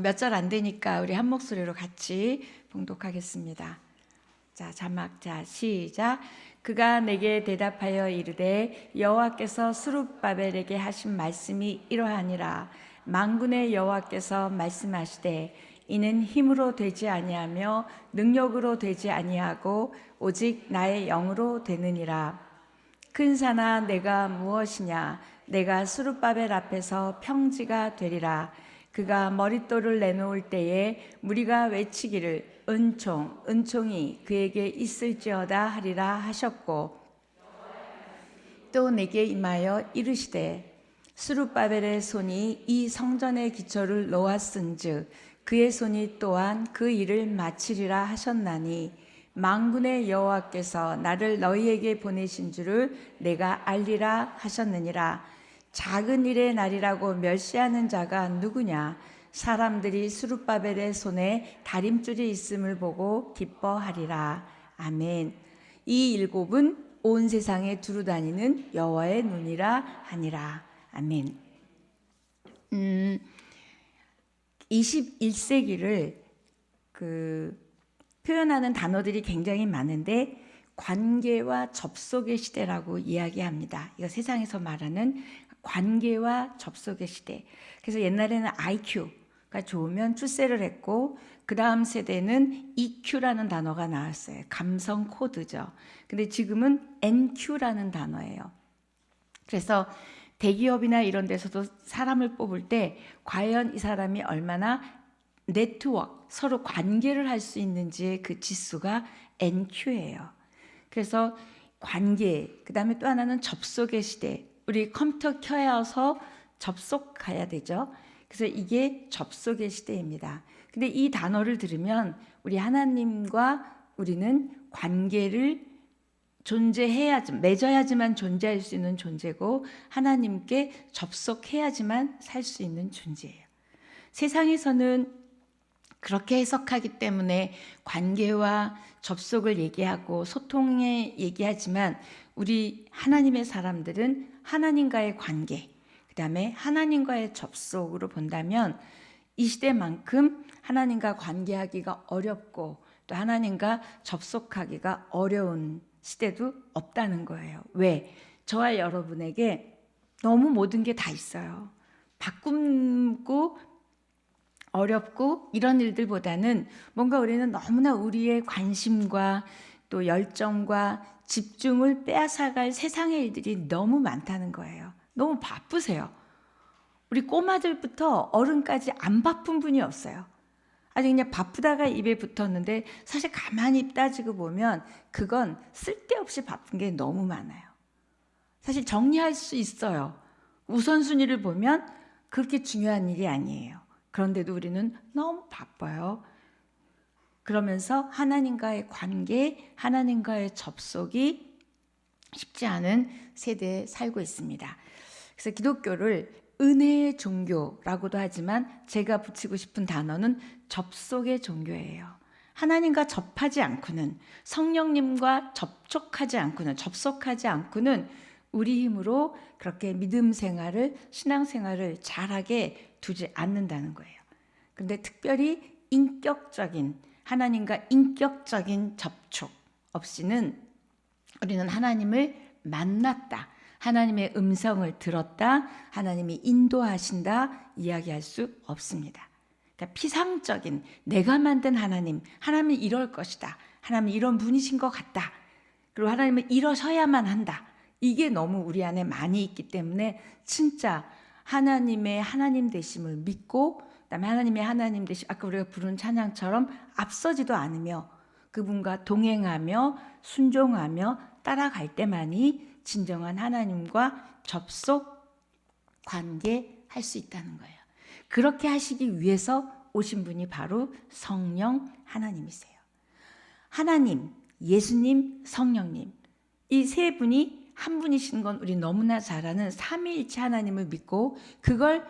몇 절 안 되니까 우리 한 목소리로 같이 봉독하겠습니다. 자, 자막, 자, 시작. 그가 내게 대답하여 이르되 여호와께서 스룹바벨에게 하신 말씀이 이러하니라. 만군의 여호와께서 말씀하시되 이는 힘으로 되지 아니하며 능력으로 되지 아니하고 오직 나의 영으로 되느니라. 큰 산아 내가 무엇이냐? 내가 스룹바벨 앞에서 평지가 되리라. 그가 머릿돌을 내놓을 때에 무리가 외치기를 은총이 그에게 있을지어다 하리라 하셨고, 또 내게 임하여 이르시되 스룹바벨의 손이 이 성전의 기초를 놓았은즉 그의 손이 또한 그 일을 마치리라 하셨나니, 만군의 여호와께서 나를 너희에게 보내신 줄을 내가 알리라 하셨느니라. 작은 일의 날이라고 멸시하는 자가 누구냐? 사람들이 스룹바벨의 손에 다림줄이 있음을 보고 기뻐하리라. 아멘. 이 일곱은 온 세상에 두루 다니는 여호와의 눈이라 하니라. 아멘. 21세기를 표현하는 단어들이 굉장히 많은데, 관계와 접속의 시대라고 이야기합니다. 이거 세상에서 말하는 관계와 접속의 시대. 그래서 옛날에는 IQ가 좋으면 출세를 했고, 그 다음 세대는 EQ라는 단어가 나왔어요. 감성 코드죠. 근데 지금은 NQ라는 단어예요. 그래서 대기업이나 이런 데서도 사람을 뽑을 때 과연 이 사람이 얼마나 네트워크, 서로 관계를 할 수 있는지의 그 지수가 NQ예요. 그래서 관계, 그 다음에 또 하나는 접속의 시대. 우리 컴퓨터 켜야서 접속해야 되죠. 그래서 이게 접속의 시대입니다. 근데 이 단어를 들으면 우리 하나님과 우리는 관계를 맺어야지만 존재할 수 있는 존재고, 하나님께 접속해야지만 살 수 있는 존재예요. 세상에서는 그렇게 해석하기 때문에 관계와 접속을 얘기하고 소통에 얘기하지만, 우리 하나님의 사람들은 하나님과의 관계, 그 다음에 하나님과의 접속으로 본다면 이 시대만큼 하나님과 관계하기가 어렵고 또 하나님과 접속하기가 어려운 시대도 없다는 거예요. 왜? 저와 여러분에게 너무 모든 게 다 있어요. 바꾸고 어렵고 이런 일들보다는 뭔가 우리는 너무나 우리의 관심과 또 열정과 집중을 빼앗아갈 세상의 일들이 너무 많다는 거예요. 너무 바쁘세요. 우리 꼬마들부터 어른까지 안 바쁜 분이 없어요. 아주 그냥 바쁘다가 입에 붙었는데, 사실 가만히 따지고 보면 그건 쓸데없이 바쁜 게 너무 많아요. 사실 정리할 수 있어요. 우선순위를 보면 그렇게 중요한 일이 아니에요. 그런데도 우리는 너무 바빠요. 그러면서 하나님과의 관계, 하나님과의 접속이 쉽지 않은 세대에 살고 있습니다. 그래서 기독교를 은혜의 종교라고도 하지만 제가 붙이고 싶은 단어는 접속의 종교예요. 하나님과 접하지 않고는, 성령님과 접촉하지 않고는, 접속하지 않고는 우리 힘으로 그렇게 믿음 생활을, 신앙 생활을 잘하게 두지 않는다는 거예요. 그런데 특별히 인격적인, 하나님과 인격적인 접촉 없이는 우리는 하나님을 만났다, 하나님의 음성을 들었다, 하나님이 인도하신다 이야기할 수 없습니다. 그러니까 피상적인 내가 만든 하나님이 이럴 것이다, 하나님이 이런 분이신 것 같다, 그리고 하나님은 이러셔야만 한다, 이게 너무 우리 안에 많이 있기 때문에 진짜 하나님의 하나님 되심을 믿고, 그다음에 하나님의 하나님 되심, 아까 우리가 부른 찬양처럼 앞서지도 않으며 그분과 동행하며 순종하며 따라갈 때만이 진정한 하나님과 접속, 관계할 수 있다는 거예요. 그렇게 하시기 위해서 오신 분이 바로 성령 하나님이세요. 하나님, 예수님, 성령님, 이 세 분이 한 분이신 건 우리 너무나 잘 아는 삼위일체 하나님을 믿고, 그걸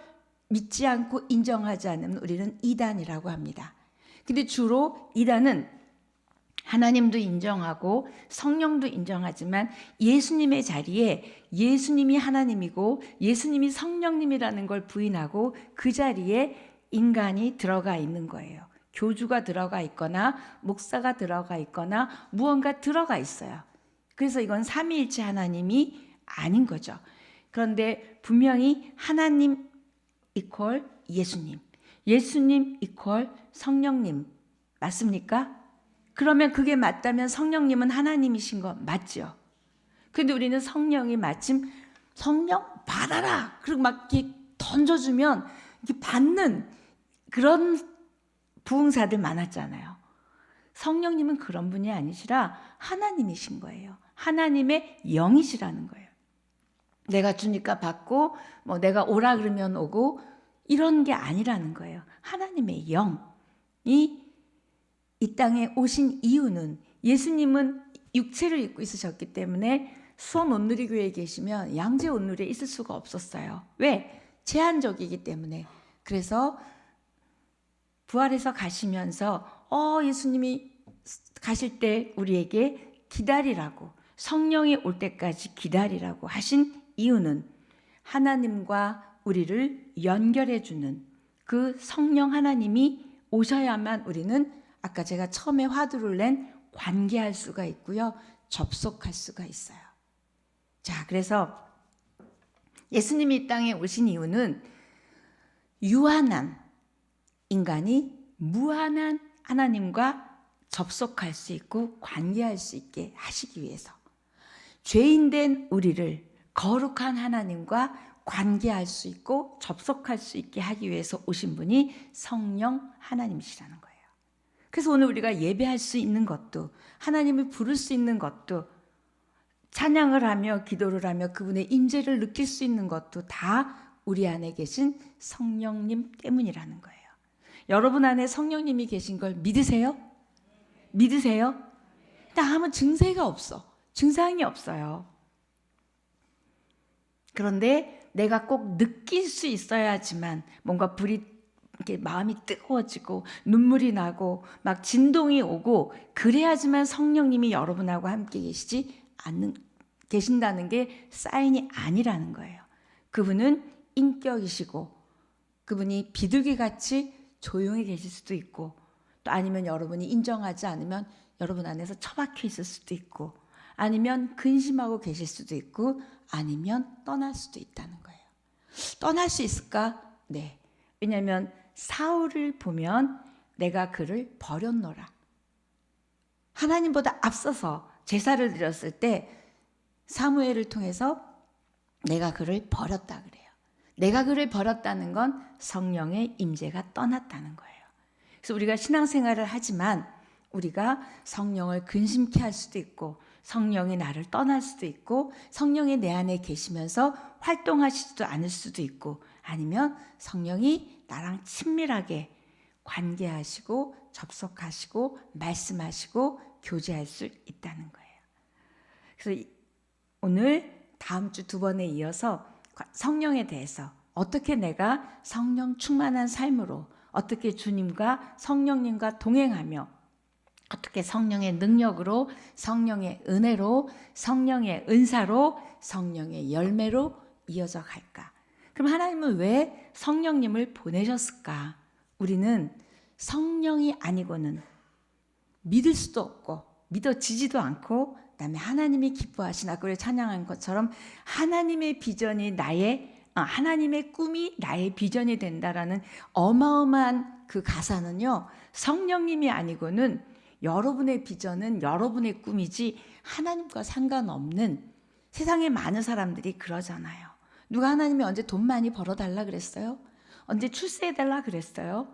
믿지 않고 인정하지 않으면 우리는 이단이라고 합니다. 근데 주로 이단은 하나님도 인정하고 성령도 인정하지만 예수님의 자리에 예수님이 하나님이고 예수님이 성령님이라는 걸 부인하고 그 자리에 인간이 들어가 있는 거예요. 교주가 들어가 있거나 목사가 들어가 있거나 무언가 들어가 있어요. 그래서 이건 삼위일체 하나님이 아닌 거죠. 그런데 분명히 하나님 이퀄 예수님, 예수님 이퀄 성령님 맞습니까? 그러면 그게 맞다면 성령님은 하나님이신 거 맞죠? 근데 우리는 성령이 마침 성령 받아라! 그리고 막 이렇게 던져주면 이렇게 받는 그런 부흥사들 많았잖아요. 성령님은 그런 분이 아니시라 하나님이신 거예요. 하나님의 영이시라는 거예요. 내가 주니까 받고 뭐 내가 오라 그러면 오고 이런 게 아니라는 거예요. 하나님의 영이 이 땅에 오신 이유는 예수님은 육체를 입고 있으셨기 때문에 수원 온누리교회에 계시면 양재 온누리에 있을 수가 없었어요. 왜? 제한적이기 때문에. 그래서 부활해서 가시면서 예수님이 가실 때 우리에게 기다리라고, 성령이 올 때까지 기다리라고 하신 이유는 하나님과 우리를 연결해 주는 그 성령 하나님이 오셔야만 우리는 아까 제가 처음에 화두를 낸 관계할 수가 있고요. 접속할 수가 있어요. 자, 그래서 예수님이 이 땅에 오신 이유는 유한한 인간이 무한한 하나님과 접속할 수 있고 관계할 수 있게 하시기 위해서 죄인된 우리를 거룩한 하나님과 관계할 수 있고 접속할 수 있게 하기 위해서 오신 분이 성령 하나님이시라는 거예요. 그래서 오늘 우리가 예배할 수 있는 것도 하나님을 부를 수 있는 것도 찬양을 하며 기도를 하며 그분의 임재를 느낄 수 있는 것도 다 우리 안에 계신 성령님 때문이라는 거예요. 여러분 안에 성령님이 계신 걸 믿으세요? 믿으세요? 나 아무 증세가 없어. 증상이 없어요. 그런데 내가 꼭 느낄 수 있어야지만 뭔가 불이 이렇게 마음이 뜨거워지고 눈물이 나고 막 진동이 오고 그래야지만 성령님이 여러분하고 함께 계신다는 게 사인이 아니라는 거예요. 그분은 인격이시고 그분이 비둘기같이 조용히 계실 수도 있고 또 아니면 여러분이 인정하지 않으면 여러분 안에서 처박혀 있을 수도 있고 아니면 근심하고 계실 수도 있고 아니면 떠날 수도 있다는 거예요. 떠날 수 있을까? 네. 왜냐하면 사울을 보면 내가 그를 버렸노라. 하나님보다 앞서서 제사를 드렸을 때 사무엘을 통해서 내가 그를 버렸다 그래요. 내가 그를 버렸다는 건 성령의 임재가 떠났다는 거예요. 그래서 우리가 신앙생활을 하지만 우리가 성령을 근심케 할 수도 있고 성령이 나를 떠날 수도 있고 성령이 내 안에 계시면서 활동하시지도 않을 수도 있고 아니면 성령이 나랑 친밀하게 관계하시고 접속하시고 말씀하시고 교제할 수 있다는 거예요. 그래서 오늘 다음 주 2번에 이어서 성령에 대해서 어떻게 내가 성령 충만한 삶으로 어떻게 주님과 성령님과 동행하며 어떻게 성령의 능력으로 성령의 은혜로 성령의 은사로 성령의 열매로 이어져 갈까? 그럼 하나님은 왜 성령님을 보내셨을까? 우리는 성령이 아니고는 믿을 수도 없고 믿어지지도 않고 그다음에 하나님이 기뻐하신 아까 우리 찬양한 것처럼 하나님의 비전이 하나님의 꿈이 나의 비전이 된다라는 어마어마한 그 가사는요. 성령님이 아니고는 여러분의 비전은 여러분의 꿈이지 하나님과 상관없는 세상에 많은 사람들이 그러잖아요. 누가 하나님이 언제 돈 많이 벌어달라 그랬어요? 언제 출세해달라 그랬어요?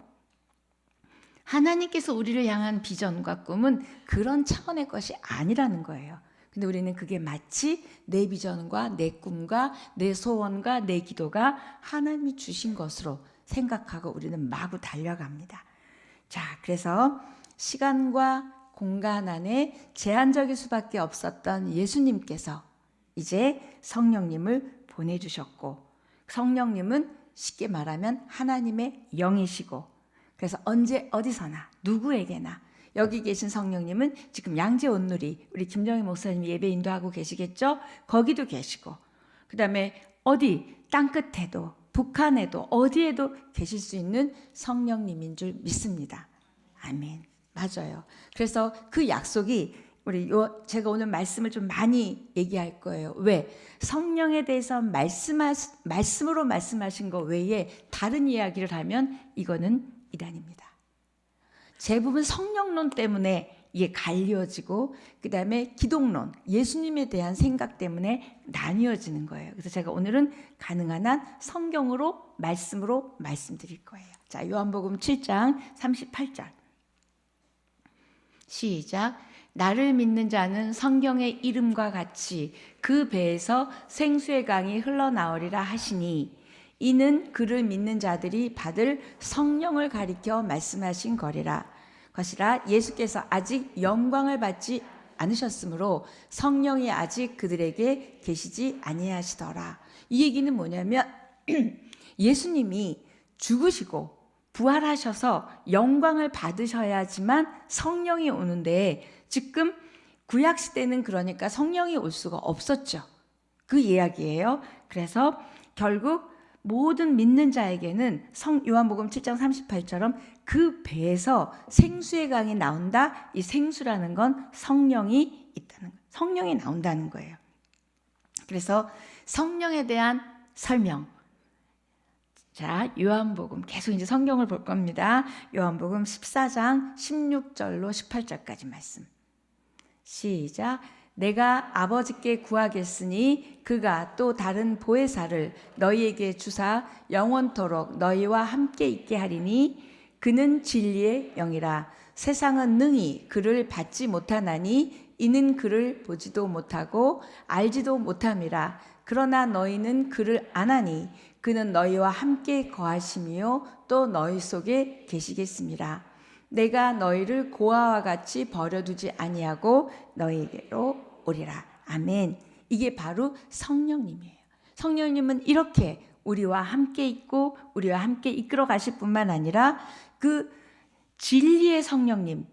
하나님께서 우리를 향한 비전과 꿈은 그런 차원의 것이 아니라는 거예요. 근데 우리는 그게 마치 내 비전과 내 꿈과 내 소원과 내 기도가 하나님이 주신 것으로 생각하고 우리는 마구 달려갑니다. 자, 그래서 시간과 공간 안에 제한적일 수밖에 없었던 예수님께서 이제 성령님을 보내주셨고 성령님은 쉽게 말하면 하나님의 영이시고 그래서 언제 어디서나 누구에게나 여기 계신 성령님은 지금 양재 온누리 우리 김정희 목사님이 예배 인도하고 계시겠죠? 거기도 계시고 그 다음에 어디 땅끝에도 북한에도 어디에도 계실 수 있는 성령님인 줄 믿습니다. 아멘. 맞아요. 그래서 그 약속이 제가 오늘 말씀을 좀 많이 얘기할 거예요. 왜? 성령에 대해서 말씀으로 말씀하신 것 외에 다른 이야기를 하면 이거는 이단입니다. 대부분 성령론 때문에 이게 갈려지고 그 다음에 기독론, 예수님에 대한 생각 때문에 나뉘어지는 거예요. 그래서 제가 오늘은 가능한 한 성경으로 말씀으로 말씀드릴 거예요. 자, 요한복음 7장 38절 시작. 나를 믿는 자는 성경의 이름과 같이 그 배에서 생수의 강이 흘러나오리라 하시니 이는 그를 믿는 자들이 받을 성령을 가리켜 말씀하신 것이라. 예수께서 아직 영광을 받지 않으셨으므로 성령이 아직 그들에게 계시지 아니하시더라. 이 얘기는 뭐냐면 예수님이 죽으시고 부활하셔서 영광을 받으셔야지만 성령이 오는데 지금 구약시대는 그러니까 성령이 올 수가 없었죠. 그 이야기예요. 그래서 결국 모든 믿는 자에게는 요한복음 7장 38처럼 그 배에서 생수의 강이 나온다. 이 생수라는 건 성령이 있다는 거예요. 성령이 나온다는 거예요. 그래서 성령에 대한 설명. 자, 요한복음 계속 이제 성경을 볼 겁니다. 요한복음 14장 16절로 18절까지 말씀. 시작. 내가 아버지께 구하겠으니 그가 또 다른 보혜사를 너희에게 주사 영원토록 너희와 함께 있게 하리니 그는 진리의 영이라. 세상은 능히 그를 받지 못하나니 이는 그를 보지도 못하고 알지도 못함이라. 그러나 너희는 그를 아나니 그는 너희와 함께 거하시며 또 너희 속에 계시겠습니다. 내가 너희를 고아와 같이 버려두지 아니하고 너희에게로 오리라. 아멘. 이게 바로 성령님이에요. 성령님은 이렇게 우리와 함께 있고 우리와 함께 이끌어 가실 뿐만 아니라 그 진리의 성령님,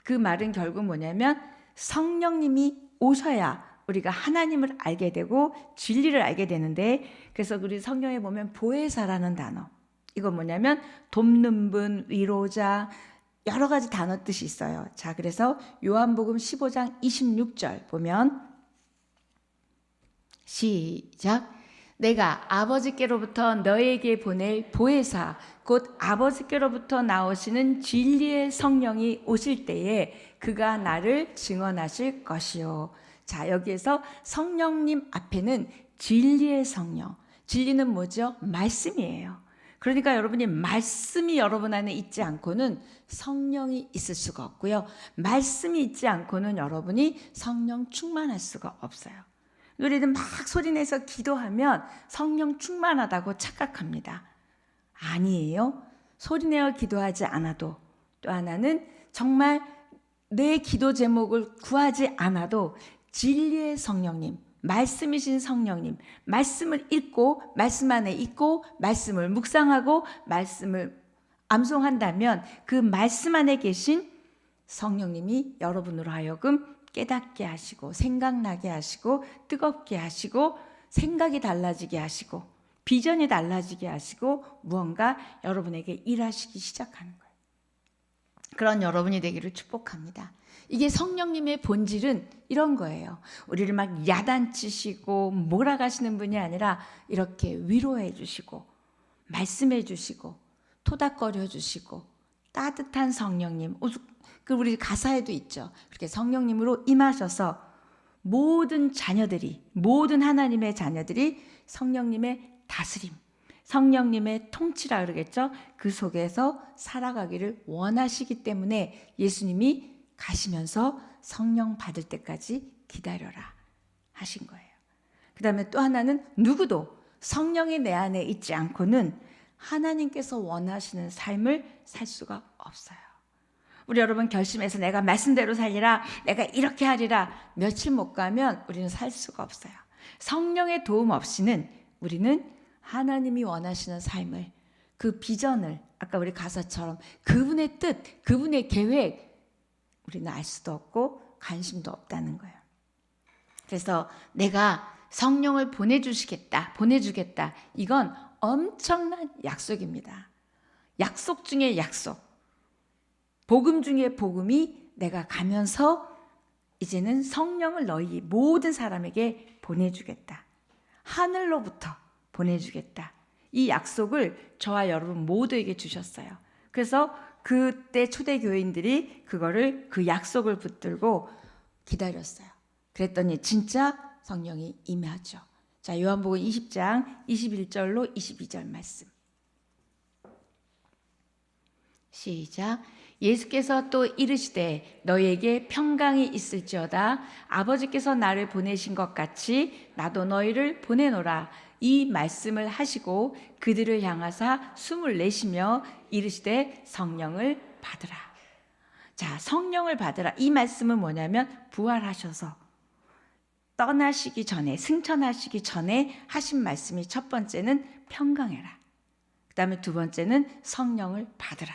그 말은 결국 뭐냐면 성령님이 오셔야 우리가 하나님을 알게 되고 진리를 알게 되는데, 그래서 우리 성경에 보면 보혜사라는 단어, 이건 뭐냐면 돕는 분, 위로자, 여러 가지 단어 뜻이 있어요. 자, 그래서 요한복음 15장 26절 보면 시작. 내가 아버지께로부터 너에게 보낼 보혜사 곧 아버지께로부터 나오시는 진리의 성령이 오실 때에 그가 나를 증언하실 것이요. 자, 여기에서 성령님 앞에는 진리의 성령, 진리는 뭐죠? 말씀이에요. 그러니까 여러분이 말씀이 여러분 안에 있지 않고는 성령이 있을 수가 없고요. 말씀이 있지 않고는 여러분이 성령 충만할 수가 없어요. 우리는 막 소리내서 기도하면 성령 충만하다고 착각합니다. 아니에요. 소리내어 기도하지 않아도, 또 하나는 정말 내 기도 제목을 구하지 않아도 진리의 성령님, 말씀이신 성령님, 말씀을 읽고 말씀 안에 있고 말씀을 묵상하고 말씀을 암송한다면 그 말씀 안에 계신 성령님이 여러분으로 하여금 깨닫게 하시고 생각나게 하시고 뜨겁게 하시고 생각이 달라지게 하시고 비전이 달라지게 하시고 무언가 여러분에게 일하시기 시작하는 거예요. 그런 여러분이 되기를 축복합니다. 이게 성령님의 본질은 이런 거예요. 우리를 막 야단치시고 몰아가시는 분이 아니라 이렇게 위로해 주시고 말씀해 주시고 토닥거려 주시고 따뜻한 성령님, 그 우리 가사에도 있죠. 그렇게 성령님으로 임하셔서 모든 자녀들이, 모든 하나님의 자녀들이 성령님의 다스림, 성령님의 통치라 그러겠죠. 그 속에서 살아가기를 원하시기 때문에 예수님이 가시면서 성령 받을 때까지 기다려라 하신 거예요. 그 다음에 또 하나는 누구도 성령이 내 안에 있지 않고는 하나님께서 원하시는 삶을 살 수가 없어요. 우리 여러분 결심해서 내가 말씀대로 살리라, 내가 이렇게 하리라, 며칠 못 가면 우리는 살 수가 없어요. 성령의 도움 없이는 우리는 하나님이 원하시는 삶을, 그 비전을, 아까 우리 가사처럼 그분의 뜻, 그분의 계획 우리는 알 수도 없고 관심도 없다는 거예요. 그래서 내가 성령을 보내주겠다, 이건 엄청난 약속입니다. 약속 중에 약속. 복음 중에 복음이 내가 가면서 이제는 성령을 너희 모든 사람에게 보내주겠다. 하늘로부터 보내주겠다. 이 약속을 저와 여러분 모두에게 주셨어요. 그래서 그때 초대교인들이 그 약속을 붙들고 기다렸어요. 그랬더니 진짜 성령이 임하죠. 자, 요한복음 20장 21절로 22절 말씀. 시작. 예수께서 또 이르시되 너희에게 평강이 있을지어다. 아버지께서 나를 보내신 것 같이 나도 너희를 보내노라. 이 말씀을 하시고 그들을 향하사 숨을 내쉬며 이르시되 성령을 받으라. 자, 성령을 받으라. 이 말씀은 뭐냐면 부활하셔서 떠나시기 전에, 승천하시기 전에 하신 말씀이 첫 번째는 평강해라. 그 다음에 두 번째는 성령을 받으라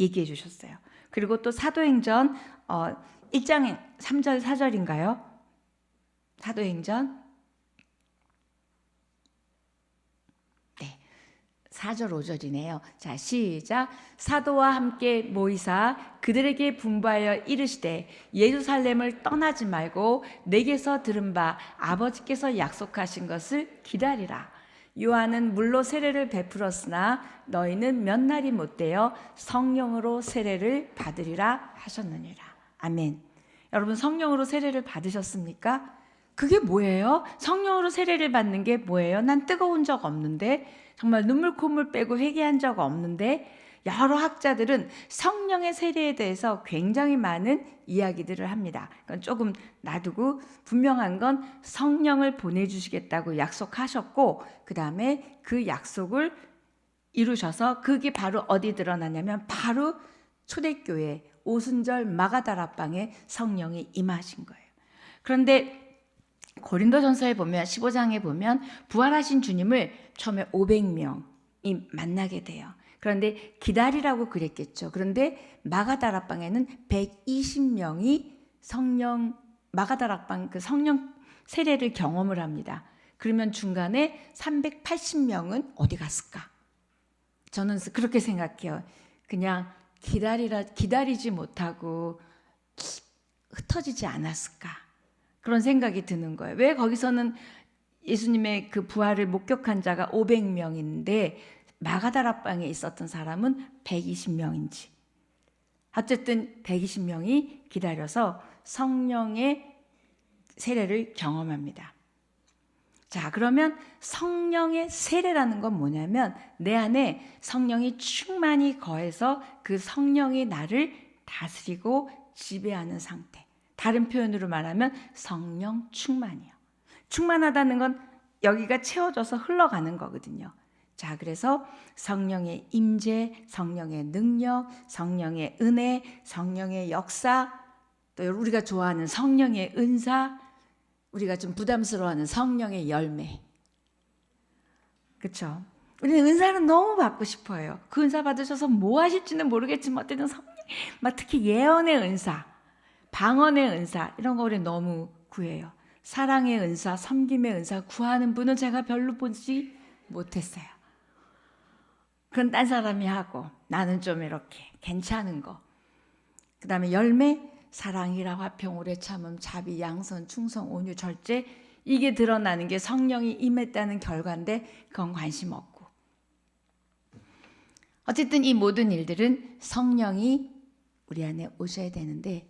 얘기해 주셨어요. 그리고 또 사도행전 1장 3절 4절인가요? 사도행전 4절 5절이네요. 자, 시작. 사도와 함께 모이사 그들에게 분부하여 이르시되 예루살렘을 떠나지 말고 내게서 들은 바 아버지께서 약속하신 것을 기다리라. 요한은 물로 세례를 베풀었으나 너희는 몇 날이 못되어 성령으로 세례를 받으리라 하셨느니라. 아멘. 여러분, 성령으로 세례를 받으셨습니까? 그게 뭐예요? 성령으로 세례를 받는 게 뭐예요? 난 뜨거운 적 없는데, 정말 눈물 콧물 빼고 회개한 적 없는데, 여러 학자들은 성령의 세례에 대해서 굉장히 많은 이야기들을 합니다. 그건 조금 놔두고, 분명한 건 성령을 보내주시겠다고 약속하셨고, 그 다음에 그 약속을 이루셔서 그게 바로 어디 드러나냐면 바로 초대교회 오순절 마가다락방에 성령이 임하신 거예요. 그런데 고린도전서에 보면 15장에 보면 부활하신 주님을 처음에 500명이 만나게 돼요. 그런데 기다리라고 그랬겠죠. 그런데 마가다락방에는 120명이 마가다락방 그 성령 세례를 경험을 합니다. 그러면 중간에 380명은 어디 갔을까? 저는 그렇게 생각해요. 그냥 기다리지 못하고 흩어지지 않았을까? 그런 생각이 드는 거예요. 왜 거기서는 예수님의 그 부활을 목격한 자가 500명인데 마가다락방에 있었던 사람은 120명인지. 어쨌든 120명이 기다려서 성령의 세례를 경험합니다. 자, 그러면 성령의 세례라는 건 뭐냐면 내 안에 성령이 충만히 거해서 그 성령이 나를 다스리고 지배하는 상태. 다른 표현으로 말하면 성령 충만이요. 충만하다는 건 여기가 채워져서 흘러가는 거거든요. 자, 그래서 성령의 임재, 성령의 능력, 성령의 은혜, 성령의 역사, 또 우리가 좋아하는 성령의 은사, 우리가 좀 부담스러워하는 성령의 열매. 그렇죠? 우리는 은사는 너무 받고 싶어요. 그 은사 받으셔서 뭐 하실지는 모르겠지만 어쨌든 성령, 특히 예언의 은사, 방언의 은사 이런 거 우리 너무 구해요. 사랑의 은사, 섬김의 은사 구하는 분은 제가 별로 보지 못했어요. 그건 딴 사람이 하고 나는 좀 이렇게 괜찮은 거. 그 다음에 열매, 사랑이라 화평, 오래 참음, 자비, 양선, 충성, 온유, 절제 이게 드러나는 게 성령이 임했다는 결과인데 그건 관심 없고. 어쨌든 이 모든 일들은 성령이 우리 안에 오셔야 되는데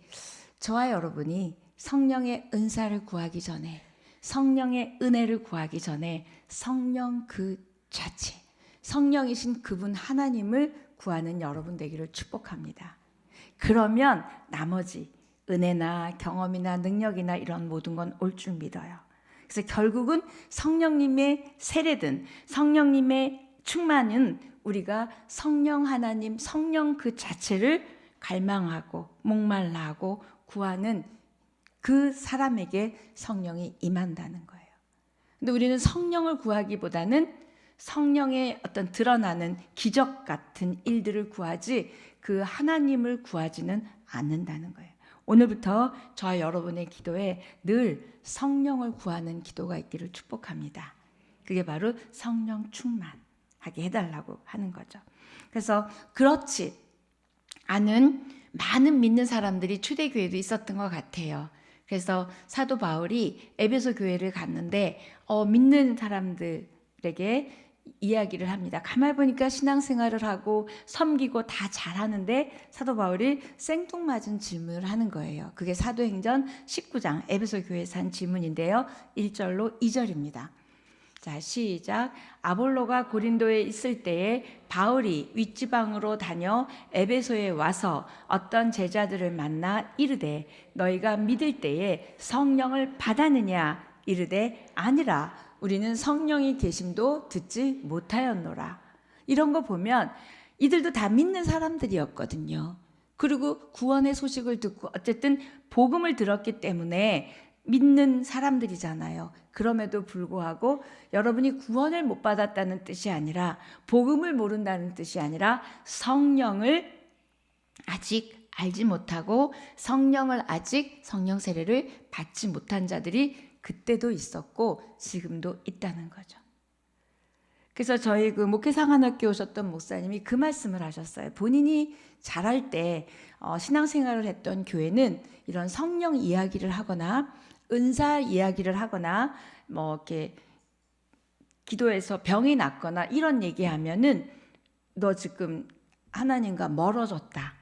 저와 여러분이 성령의 은사를 구하기 전에 성령의 은혜를 구하기 전에 성령 그 자체 성령이신 그분 하나님을 구하는 여러분 되기를 축복합니다. 그러면 나머지 은혜나 경험이나 능력이나 이런 모든 건 올 줄 믿어요. 그래서 결국은 성령님의 세례든 성령님의 충만은 우리가 성령 하나님, 성령 그 자체를 갈망하고 목말라하고 구하는 그 사람에게 성령이 임한다는 거예요. 근데 우리는 성령을 구하기보다는 성령의 어떤 드러나는 기적 같은 일들을 구하지 그 하나님을 구하지는 않는다는 거예요. 오늘부터 저와 여러분의 기도에 늘 성령을 구하는 기도가 있기를 축복합니다. 그게 바로 성령 충만. 하게 해달라고 하는 거죠. 그래서 그렇지 않은 많은 믿는 사람들이 초대교회도 있었던 것 같아요. 그래서 사도 바울이 에베소 교회를 갔는데 믿는 사람들에게 이야기를 합니다. 가만히 보니까 신앙생활을 하고 섬기고 다 잘하는데 사도 바울이 생뚱맞은 질문을 하는 거예요. 그게 사도행전 19장 에베소 교회에서 한 질문인데요. 1절로 2절입니다. 자, 시작. 아볼로가 고린도에 있을 때에 바울이 윗지방으로 다녀 에베소에 와서 어떤 제자들을 만나 이르되 너희가 믿을 때에 성령을 받았느냐 이르되 아니라 우리는 성령이 계심도 듣지 못하였노라. 이런 거 보면 이들도 다 믿는 사람들이었거든요. 그리고 구원의 소식을 듣고 어쨌든 복음을 들었기 때문에 믿는 사람들이잖아요. 그럼에도 불구하고 여러분이 구원을 못 받았다는 뜻이 아니라 복음을 모른다는 뜻이 아니라 성령을 아직 알지 못하고 성령을 아직 성령 세례를 받지 못한 자들이 그때도 있었고 지금도 있다는 거죠. 그래서 저희 그 목회상한학교 오셨던 목사님이 그 말씀을 하셨어요. 본인이 자랄 때 신앙생활을 했던 교회는 이런 성령 이야기를 하거나 은사 이야기를 하거나 뭐 이렇게 기도해서 병이 낫거나 이런 얘기하면은 너 지금 하나님과 멀어졌다,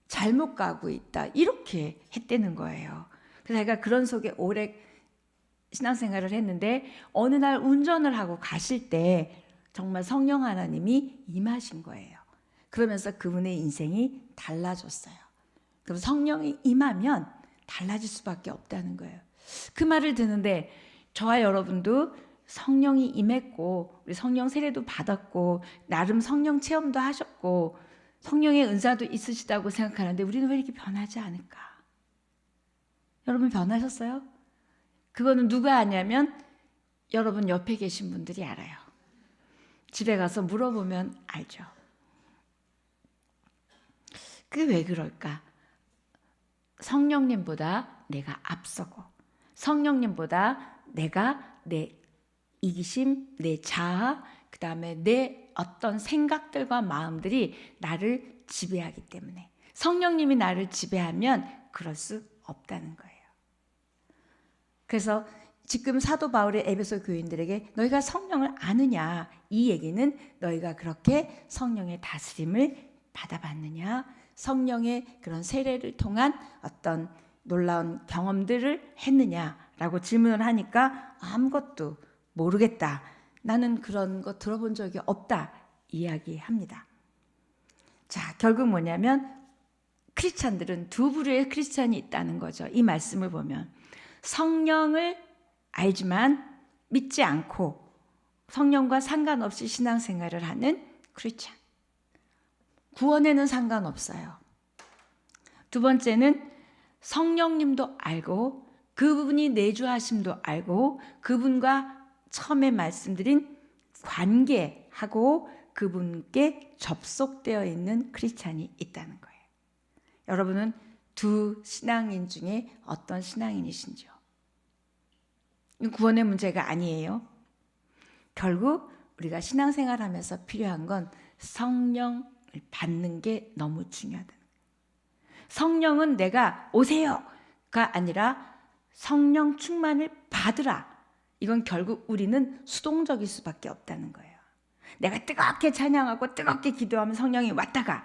잘못 가고 있다 이렇게 했다는 거예요. 그래서 제가 그런 속에 오래 신앙생활을 했는데 어느 날 운전을 하고 가실 때 정말 성령 하나님이 임하신 거예요. 그러면서 그분의 인생이 달라졌어요. 그럼 성령이 임하면 달라질 수밖에 없다는 거예요. 그 말을 듣는데 저와 여러분도 성령이 임했고 우리 성령 세례도 받았고 나름 성령 체험도 하셨고 성령의 은사도 있으시다고 생각하는데 우리는 왜 이렇게 변하지 않을까? 여러분 변하셨어요? 그거는 누가 아냐면 여러분 옆에 계신 분들이 알아요. 집에 가서 물어보면 알죠. 그게 왜 그럴까? 성령님보다 내가 앞서고 성령님보다 내가 내 이기심, 내 자아, 그 다음에 내 어떤 생각들과 마음들이 나를 지배하기 때문에 성령님이 나를 지배하면 그럴 수 없다는 거예요. 그래서 지금 사도 바울의 에베소 교인들에게 너희가 성령을 아느냐 이 얘기는 너희가 그렇게 성령의 다스림을 받아봤느냐, 성령의 그런 세례를 통한 어떤 놀라운 경험들을 했느냐라고 질문을 하니까 아무것도 모르겠다. 나는 그런 거 들어본 적이 없다. 이야기합니다. 자, 결국 뭐냐면 크리스찬들은 두 부류의 크리스찬이 있다는 거죠. 이 말씀을 보면 성령을 알지만 믿지 않고 성령과 상관없이 신앙생활을 하는 크리스찬. 구원에는 상관없어요. 두 번째는 성령님도 알고 그분이 내주하심도 알고 그분과 처음에 말씀드린 관계하고 그분께 접속되어 있는 크리스찬이 있다는 거예요. 여러분은 두 신앙인 중에 어떤 신앙인이신지요? 구원의 문제가 아니에요. 결국 우리가 신앙생활하면서 필요한 건 성령을 받는 게 너무 중요하다. 성령은 내가 오세요가 아니라 성령 충만을 받으라. 이건 결국 우리는 수동적일 수밖에 없다는 거예요. 내가 뜨겁게 찬양하고 뜨겁게 기도하면 성령이 왔다가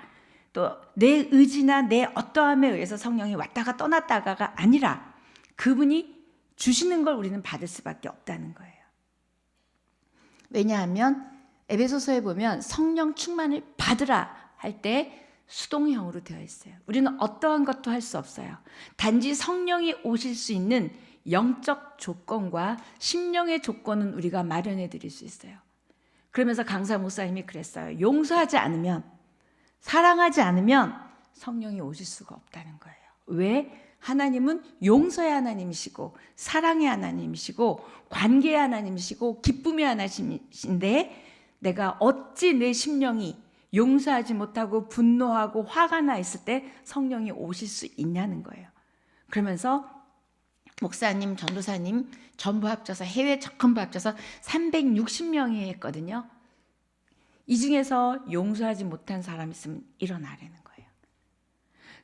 또 내 의지나 내 어떠함에 의해서 성령이 왔다가 떠났다가가 아니라 그분이 주시는 걸 우리는 받을 수밖에 없다는 거예요. 왜냐하면 에베소서에 보면 성령 충만을 받으라 할 때 수동형으로 되어 있어요. 우리는 어떠한 것도 할 수 없어요. 단지 성령이 오실 수 있는 영적 조건과 심령의 조건은 우리가 마련해 드릴 수 있어요. 그러면서 강사 목사님이 그랬어요. 용서하지 않으면, 사랑하지 않으면 성령이 오실 수가 없다는 거예요. 왜? 하나님은 용서의 하나님이시고 사랑의 하나님이시고 관계의 하나님이시고 기쁨의 하나님이신데 내가 어찌 내 심령이 용서하지 못하고 분노하고 화가 나 있을 때 성령이 오실 수 있냐는 거예요. 그러면서 목사님, 전도사님 전부 합쳐서 해외 적금부 합쳐서 360명이 했거든요. 이 중에서 용서하지 못한 사람 있으면 일어나라는 거예요.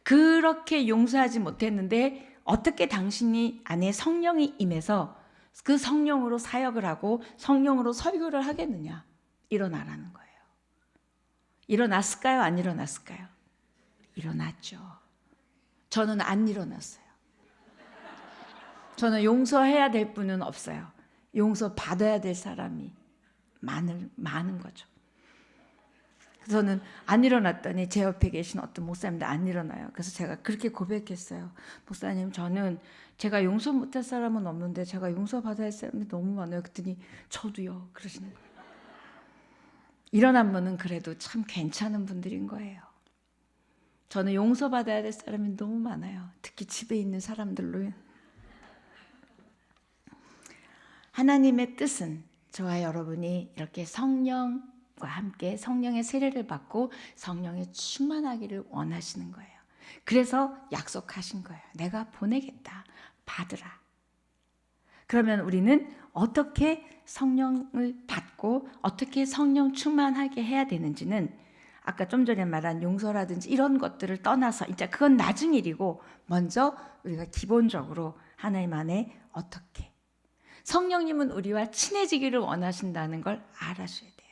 그렇게 용서하지 못했는데 어떻게 당신이 안에 성령이 임해서 그 성령으로 사역을 하고 성령으로 설교를 하겠느냐? 일어나라는 거예요. 일어났을까요? 안 일어났을까요? 일어났죠. 저는 안 일어났어요. 저는 용서해야 될 분은 없어요. 용서 받아야 될 사람이 많은 거죠. 저는 안 일어났더니 제 옆에 계신 어떤 목사님도 안 일어나요. 그래서 제가 그렇게 고백했어요. 목사님, 저는 제가 용서 못할 사람은 없는데 제가 용서받아야 할 사람이 너무 많아요. 그랬더니 저도요. 그러시는 거예요. 일어난 분은 그래도 참 괜찮은 분들인 거예요. 저는 용서받아야 될 사람이 너무 많아요. 특히 집에 있는 사람들로. 하나님의 뜻은 저와 여러분이 이렇게 성령과 함께 성령의 세례를 받고 성령에 충만하기를 원하시는 거예요. 그래서 약속하신 거예요. 내가 보내겠다. 받으라. 그러면 우리는 어떻게 성령을 받고 어떻게 성령 충만하게 해야 되는지는 아까 좀 전에 말한 용서라든지 이런 것들을 떠나서 이제 그건 나중 일이고 먼저 우리가 기본적으로 하나님 안에 어떻게 성령님은 우리와 친해지기를 원하신다는 걸 알아셔야 돼요.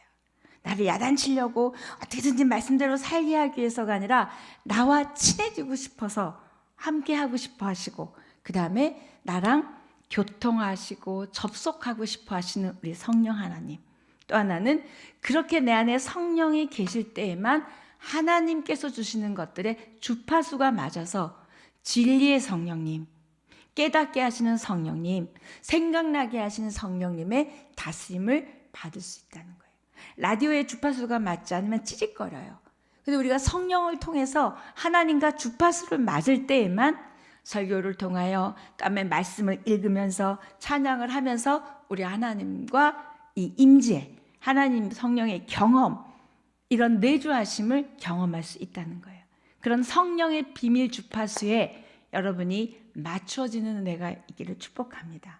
나를 야단치려고 어떻게든지 말씀대로 살게 하기 위해서가 아니라 나와 친해지고 싶어서 함께하고 싶어 하시고 그 다음에 나랑 교통하시고 접속하고 싶어 하시는 우리 성령 하나님. 또 하나는 그렇게 내 안에 성령이 계실 때에만 하나님께서 주시는 것들의 주파수가 맞아서 진리의 성령님, 깨닫게 하시는 성령님, 생각나게 하시는 성령님의 다스림을 받을 수 있다는 거예요. 라디오의 주파수가 맞지 않으면 찌릿거려요. 근데 우리가 성령을 통해서 하나님과 주파수를 맞을 때에만 설교를 통하여 그다음에 말씀을 읽으면서 찬양을 하면서 우리 하나님과 이 임재, 하나님 성령의 경험, 이런 내주하심을 경험할 수 있다는 거예요. 그런 성령의 비밀 주파수에 여러분이 맞춰지는 은혜가 있기를 축복합니다.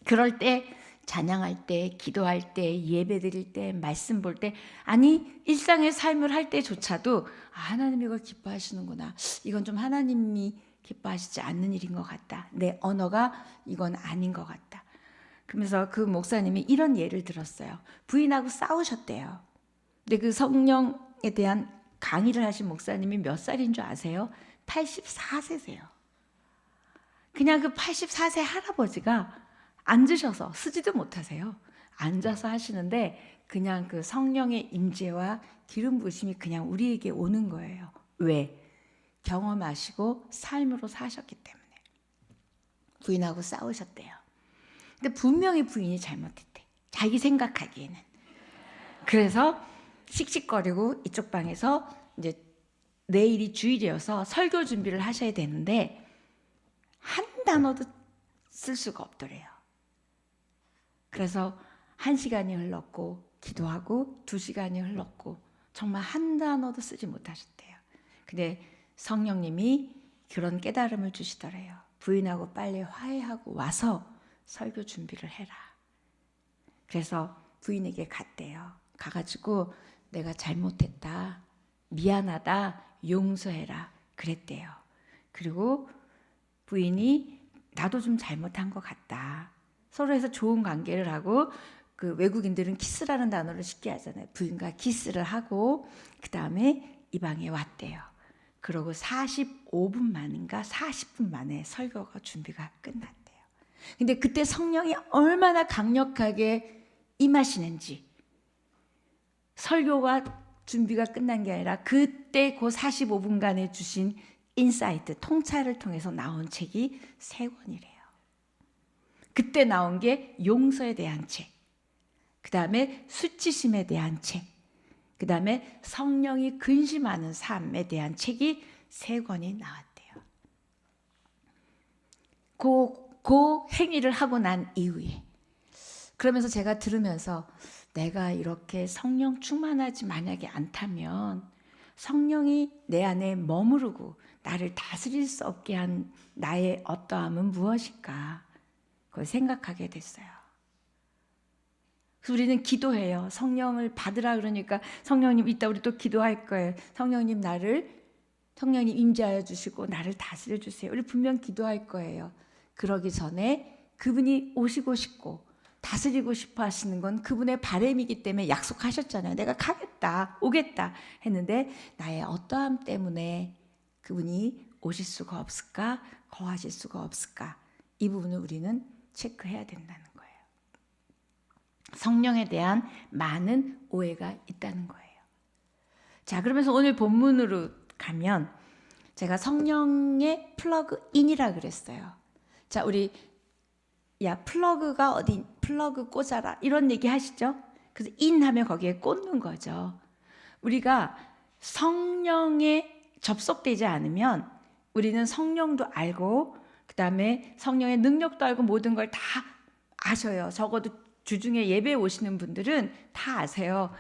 그럴 때 찬양할 때, 기도할 때, 예배 드릴 때, 말씀 볼 때, 아니 일상의 삶을 할 때조차도 하나님이 이걸 기뻐하시는구나. 이건 좀 하나님이 기뻐하시지 않는 일인 것 같다. 내 언어가 이건 아닌 것 같다. 그러면서 그 목사님이 이런 예를 들었어요. 부인하고 싸우셨대요. 근데 그 성령에 대한 강의를 하신 목사님이 몇 살인 줄 아세요? 84세세요. 그냥 그 84세 할아버지가 앉으셔서 쓰지도 못하세요. 앉아서 하시는데 그냥 그 성령의 임재와 기름 부으심이 그냥 우리에게 오는 거예요. 왜? 경험하시고 삶으로 사셨기 때문에. 부인하고 싸우셨대요. 근데 분명히 부인이 잘못했대. 자기 생각하기에는. 그래서 씩씩거리고 이쪽 방에서 이제 내일이 주일이어서 설교 준비를 하셔야 되는데 한 단어도 쓸 수가 없더래요. 그래서 1시간이 흘렀고 기도하고 2시간이 흘렀고 정말 한 단어도 쓰지 못하셨대요. 근데 성령님이 그런 깨달음을 주시더래요. 부인하고 빨리 화해하고 와서 설교 준비를 해라. 그래서 부인에게 갔대요. 가가지고 내가 잘못했다. 미안하다. 용서해라. 그랬대요. 그리고 부인이 나도 좀 잘못한 것 같다. 서로에서 좋은 관계를 하고 그 외국인들은 키스라는 단어를 쉽게 하잖아요. 부인과 키스를 하고 그 다음에 이 방에 왔대요. 그러고 45분 만인가 40분 만에 설교가 준비가 끝났대요. 근데 그때 성령이 얼마나 강력하게 임하시는지 설교가 준비가 끝난 게 아니라 그때 그 45분간에 주신 인사이트, 통찰을 통해서 나온 책이 3권이래요. 그때 나온 게 용서에 대한 책, 그 다음에 수치심에 대한 책, 그 다음에 성령이 근심하는 삶에 대한 책이 3권이 나왔대요. 그 행위를 하고 난 이후에 그러면서 제가 들으면서 내가 이렇게 성령 충만하지 만약에 않다면 성령이 내 안에 머무르고 나를 다스릴 수 없게 한 나의 어떠함은 무엇일까? 그걸 생각하게 됐어요. 그래서 우리는 기도해요. 성령을 받으라 그러니까 성령님 이따 우리 또 기도할 거예요. 성령님 임재하여 주시고 나를 다스려 주세요. 우리 분명 기도할 거예요. 그러기 전에 그분이 오시고 싶고 다스리고 싶어 하시는 건 그분의 바람이기 때문에 약속하셨잖아요. 내가 가겠다, 오겠다 했는데 나의 어떠함 때문에 그분이 오실 수가 없을까? 거하실 수가 없을까? 이 부분을 우리는 체크해야 된다는 거예요. 성령에 대한 많은 오해가 있다는 거예요. 자, 그러면서 오늘 본문으로 가면 제가 성령의 플러그인이라 그랬어요. 자, 우리 플러그가 어디 플러그 꽂아라 이런 얘기 하시죠? 그래서 인 하면 거기에 꽂는 거죠. 우리가 성령에 접속되지 않으면 우리는 성령도 알고 그 다음에 성령의 능력도 알고 모든 걸 다 아셔요. 적어도 주중에 예배 오시는 분들은 다 아세요.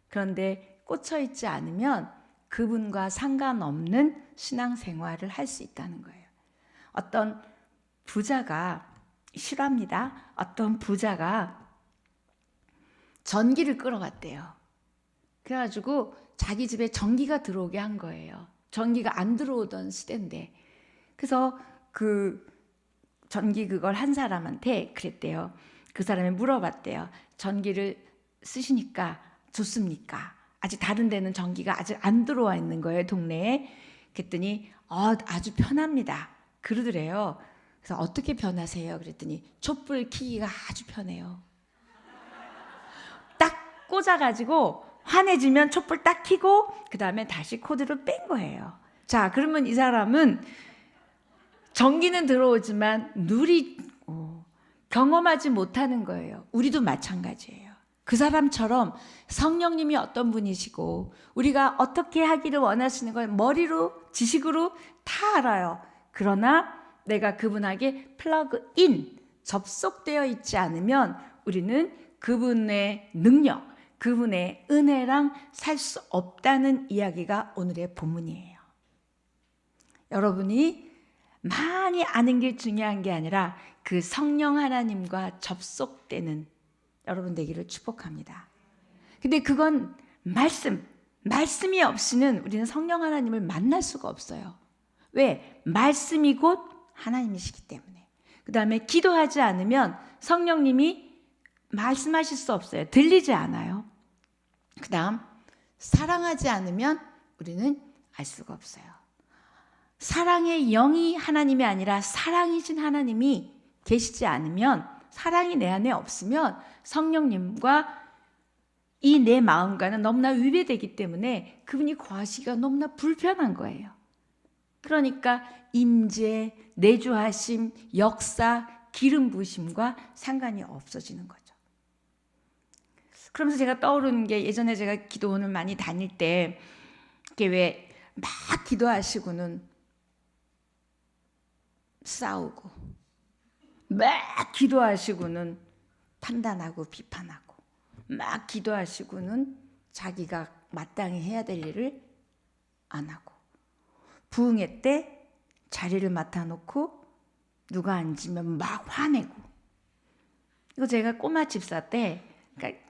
그런데 꽂혀 있지 않으면 그분과 상관없는 신앙생활을 할 수 있다는 거예요. 어떤 부자가 실화입니다. 어떤 부자가 전기를 끌어갔대요. 그래가지고 자기 집에 전기가 들어오게 한 거예요. 전기가 안 들어오던 시대인데. 그래서 그 전기 그걸 한 사람한테 그랬대요. 그 사람이 물어봤대요. 전기를 쓰시니까 좋습니까? 아직 다른 데는 전기가 아직 안 들어와 있는 거예요, 동네에. 그랬더니 아주 편합니다. 그러더래요. 그래서 어떻게 편하세요? 그랬더니 촛불 켜기가 아주 편해요. 딱 꽂아가지고 환해지면 촛불 딱 켜고 그 다음에 다시 코드를 뺀 거예요. 자, 그러면 이 사람은 전기는 들어오지만 경험하지 못하는 거예요. 우리도 마찬가지예요. 그 사람처럼 성령님이 어떤 분이시고 우리가 어떻게 하기를 원하시는 걸 머리로 지식으로 다 알아요. 그러나 내가 그분에게 플러그인 접속되어 있지 않으면 우리는 그분의 능력, 그분의 은혜랑 살 수 없다는 이야기가 오늘의 본문이에요. 여러분이 많이 아는 게 중요한 게 아니라 그 성령 하나님과 접속되는 여러분 되기를 축복합니다. 근데 그건 말씀이 없이는 우리는 성령 하나님을 만날 수가 없어요. 왜? 말씀이 곧 하나님이시기 때문에. 그 다음에 기도하지 않으면 성령님이 말씀하실 수 없어요. 들리지 않아요. 그 다음 사랑하지 않으면 우리는 알 수가 없어요. 사랑의 영이 하나님이 아니라 사랑이신 하나님이 계시지 않으면, 사랑이 내 안에 없으면 성령님과 이 내 마음과는 너무나 위배되기 때문에 그분이 거하시기가 너무나 불편한 거예요. 그러니까 임재, 내주하심, 역사, 기름 부으심과 상관이 없어지는 거죠. 그러면서 제가 떠오르는 게, 예전에 제가 기도원을 많이 다닐 때 이게 왜 막 기도하시고는 싸우고 막 기도하시고는 판단하고 비판하고 막 기도하시고는 자기가 마땅히 해야 될 일을 안 하고, 부흥회 때 자리를 맡아놓고 누가 앉으면 막 화내고. 이거 제가 꼬마 집사 때, 그러니까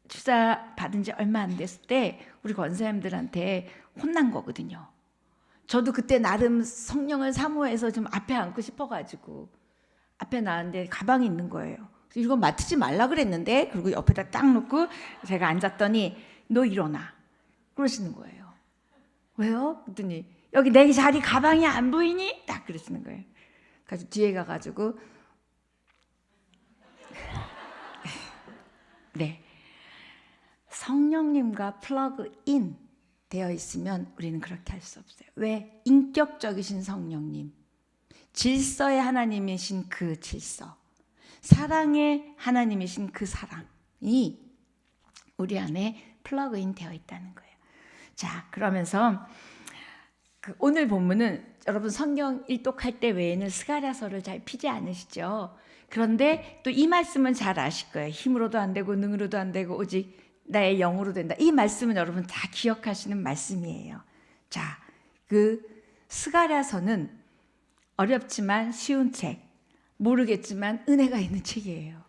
집사 받은 지 얼마 안 됐을 때 우리 권사님들한테 혼난 거거든요. 저도 그때 나름 성령을 사모해서 좀 앞에 앉고 싶어가지고 앞에 나왔는데 가방이 있는 거예요. 그래서 이거 맡지 말라 그랬는데, 그리고 옆에다 딱 놓고 제가 앉았더니 너 일어나 그러시는 거예요. 왜요? 그랬더니 여기 내 자리 가방이 안 보이니? 딱 그러시는 거예요. 그래서 뒤에 가가지고 네, 성령님과 플러그인 되어 있으면 우리는 그렇게 할 수 없어요. 왜? 인격적이신 성령님, 질서의 하나님이신 그 질서, 사랑의 하나님이신 그 사랑이 우리 안에 플러그인 되어 있다는 거예요. 자, 그러면서 오늘 본문은 여러분 성경 일독할 때 외에는 스가랴서를 잘 피지 않으시죠? 그런데 또 이 말씀은 잘 아실 거예요. 힘으로도 안 되고 능으로도 안 되고 오직 나의 영으로 된다. 이 말씀은 여러분 다 기억하시는 말씀이에요. 자, 그 스가랴서는 어렵지만 쉬운 책, 모르겠지만 은혜가 있는 책이에요.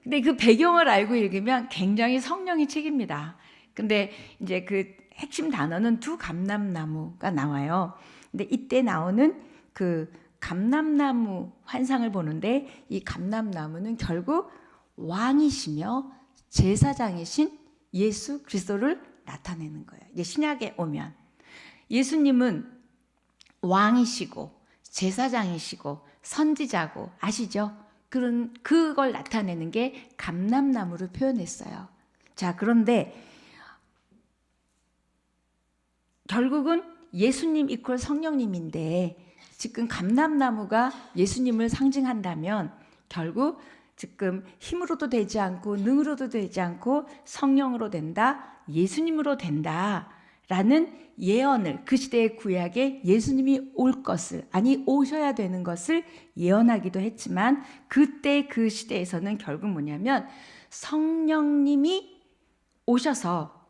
근데 그 배경을 알고 읽으면 굉장히 성령의 책입니다. 근데 이제 그 핵심 단어는 두 감람나무가 나와요. 근데 이때 나오는 그 감람나무 환상을 보는데 이 감람나무는 결국 왕이시며 제사장이신 예수 그리스도를 나타내는 거예요. 이제 신약에 오면 예수님은 왕이시고 제사장이시고 선지자고 아시죠? 그걸 나타내는 게 감람나무를 표현했어요. 자, 그런데 결국은 예수님 이퀄 성령님인데 지금 감람나무가 예수님을 상징한다면 결국 지금 힘으로도 되지 않고 능으로도 되지 않고 성령으로 된다, 예수님으로 된다라는 예언을 그 시대의 구약에 예수님이 올 것을 오셔야 되는 것을 예언하기도 했지만 그때 그 시대에서는 결국 뭐냐면 성령님이 오셔서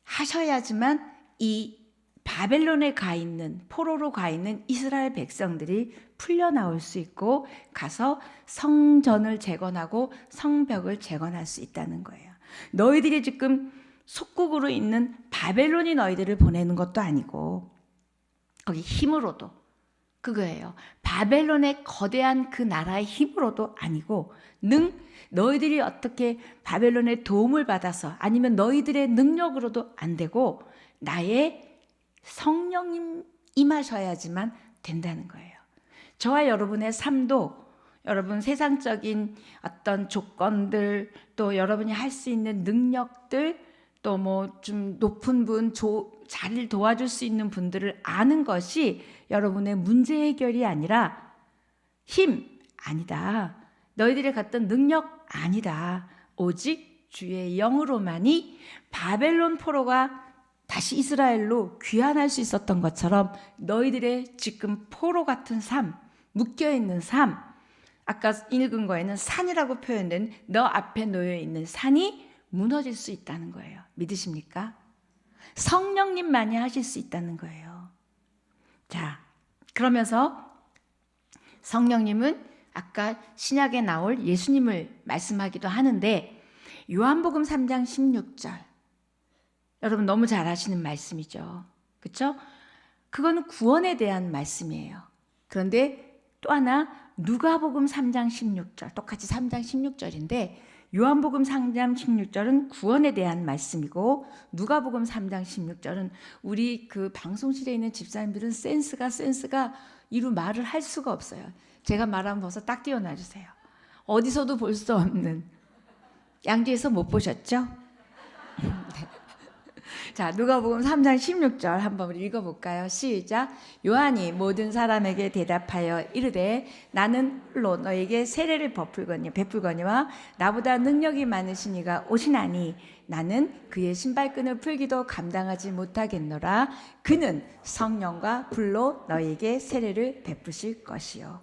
하셔야지만 이 바벨론에 가 있는 포로로 가 있는 이스라엘 백성들이 풀려나올 수 있고 가서 성전을 재건하고 성벽을 재건할 수 있다는 거예요. 너희들이 지금 속국으로 있는 바벨론이 너희들을 보내는 것도 아니고 거기 힘으로도 그거예요. 바벨론의 거대한 그 나라의 힘으로도 아니고 너희들이 어떻게 바벨론의 도움을 받아서 아니면 너희들의 능력으로도 안 되고 나의 성령님 임하셔야지만 된다는 거예요. 저와 여러분의 삶도 여러분 세상적인 어떤 조건들 또 여러분이 할 수 있는 능력들 또 뭐 좀 높은 분 자리를 도와줄 수 있는 분들을 아는 것이 여러분의 문제 해결이 아니라 힘 아니다. 너희들이 갖던 능력 아니다. 오직 주의 영으로만이 바벨론 포로가 다시 이스라엘로 귀환할 수 있었던 것처럼 너희들의 지금 포로 같은 삶, 묶여있는 삶, 아까 읽은 거에는 산이라고 표현된 너 앞에 놓여있는 산이 무너질 수 있다는 거예요. 믿으십니까? 성령님만이 하실 수 있다는 거예요. 자, 그러면서 성령님은 아까 신약에 나올 예수님을 말씀하기도 하는데 요한복음 3장 16절 여러분 너무 잘 아시는 말씀이죠. 그렇죠? 그거는 구원에 대한 말씀이에요. 그런데 또 하나 누가복음 3장 16절 똑같이 3장 16절인데 요한복음 3장 16절은 구원에 대한 말씀이고 누가복음 3장 16절은 우리 그 방송실에 있는 집사님들은 센스가 이루 말을 할 수가 없어요. 제가 말하면 벌써 딱 띄워놔 주세요. 어디서도 볼 수 없는 양지에서 못 보셨죠? 자, 누가복음 3장 16절 한번 우리 읽어볼까요? 시작. 요한이 모든 사람에게 대답하여 이르되 나는 홀로 너에게 세례를 베풀거니와 나보다 능력이 많으신 이가 오시나니 나는 그의 신발끈을 풀기도 감당하지 못하겠노라. 그는 성령과 불로 너에게 세례를 베푸실 것이요.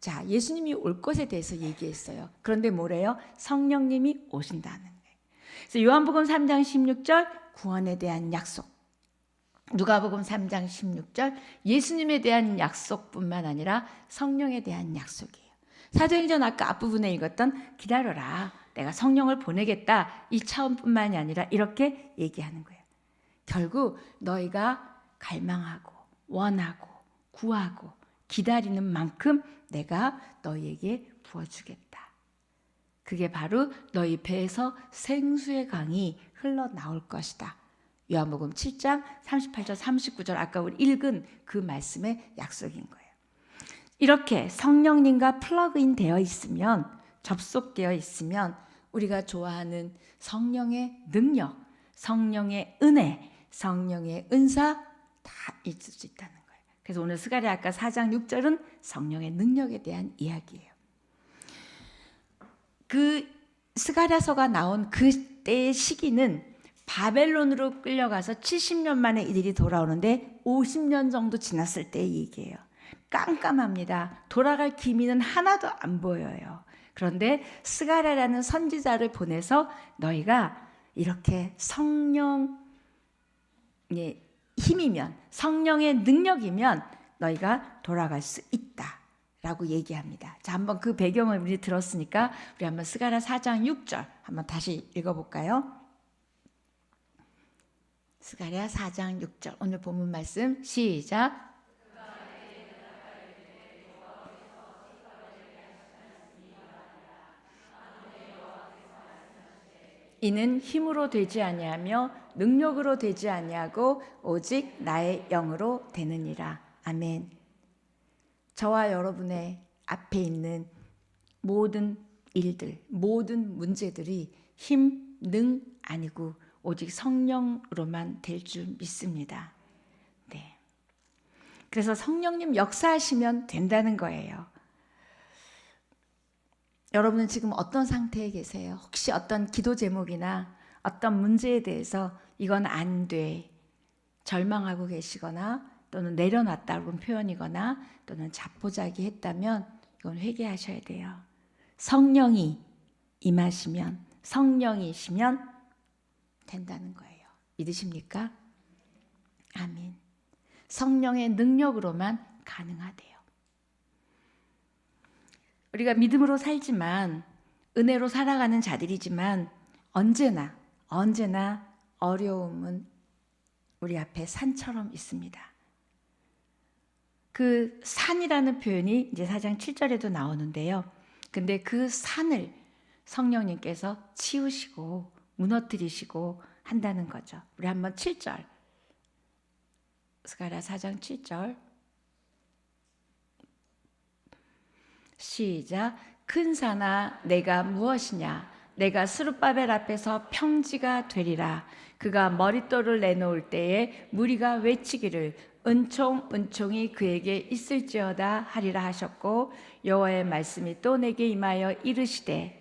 자, 예수님이 올 것에 대해서 얘기했어요. 그런데 뭐래요? 성령님이 오신다는 거예요. 그래서 요한복음 3장 16절 구원에 대한 약속, 누가복음 3장 16절 예수님에 대한 약속뿐만 아니라 성령에 대한 약속이에요. 사도행전 아까 앞부분에 읽었던 기다려라 내가 성령을 보내겠다 이 차원뿐만이 아니라 이렇게 얘기하는 거예요. 결국 너희가 갈망하고 원하고 구하고 기다리는 만큼 내가 너희에게 부어주겠다. 그게 바로 너희 배에서 생수의 강이 흘러나올 것이다. 요한복음 7장 38절 39절 아까 우리 읽은 그 말씀의 약속인 거예요. 이렇게 성령님과 플러그인 되어 있으면 접속되어 있으면 우리가 좋아하는 성령의 능력, 성령의 은혜, 성령의 은사 다 있을 수 있다는 거예요. 그래서 오늘 스가랴 아까 4장 6절은 성령의 능력에 대한 이야기예요. 그 스가랴서가 나온 그때의 시기는 바벨론으로 끌려가서 70년 만에 이들이 돌아오는데 50년 정도 지났을 때의 얘기예요. 깜깜합니다. 돌아갈 기미는 하나도 안 보여요. 그런데 스가랴라는 선지자를 보내서 너희가 이렇게 성령의 힘이면 성령의 능력이면 너희가 돌아갈 수 있다 라고 얘기합니다. 자, 한번 그 배경을 우리 들었으니까 우리 한번 스가랴 4장 6절 한번 다시 읽어볼까요? 스가랴 4장 6절 오늘 본문 말씀 시작. 이는 힘으로 되지 아니하며 능력으로 되지 아니하고 오직 나의 영으로 되느니라. 아멘. 저와 여러분의 앞에 있는 모든 일들, 모든 문제들이 힘, 능 아니고 오직 성령으로만 될 줄 믿습니다. 네. 그래서 성령님 역사하시면 된다는 거예요. 여러분은 지금 어떤 상태에 계세요? 혹시 어떤 기도 제목이나 어떤 문제에 대해서 이건 안 돼, 절망하고 계시거나 또는 내려놨다고 표현이거나 또는 자포자기 했다면 이건 회개하셔야 돼요. 성령이 임하시면, 성령이시면 된다는 거예요. 믿으십니까? 아멘. 성령의 능력으로만 가능하대요. 우리가 믿음으로 살지만 은혜로 살아가는 자들이지만 언제나 어려움은 우리 앞에 산처럼 있습니다. 그 산이라는 표현이 이제 4장 7절에도 나오는데요. 근데 그 산을 성령님께서 치우시고 무너뜨리시고 한다는 거죠. 우리 한번 7절 스가랴 4장 7절 시작. 큰 산아 내가 무엇이냐, 내가 스룹바벨 앞에서 평지가 되리라. 그가 머릿돌을 내놓을 때에 무리가 외치기를 은총이 그에게 있을지어다 하리라 하셨고 여호와의 말씀이 또 내게 임하여 이르시되.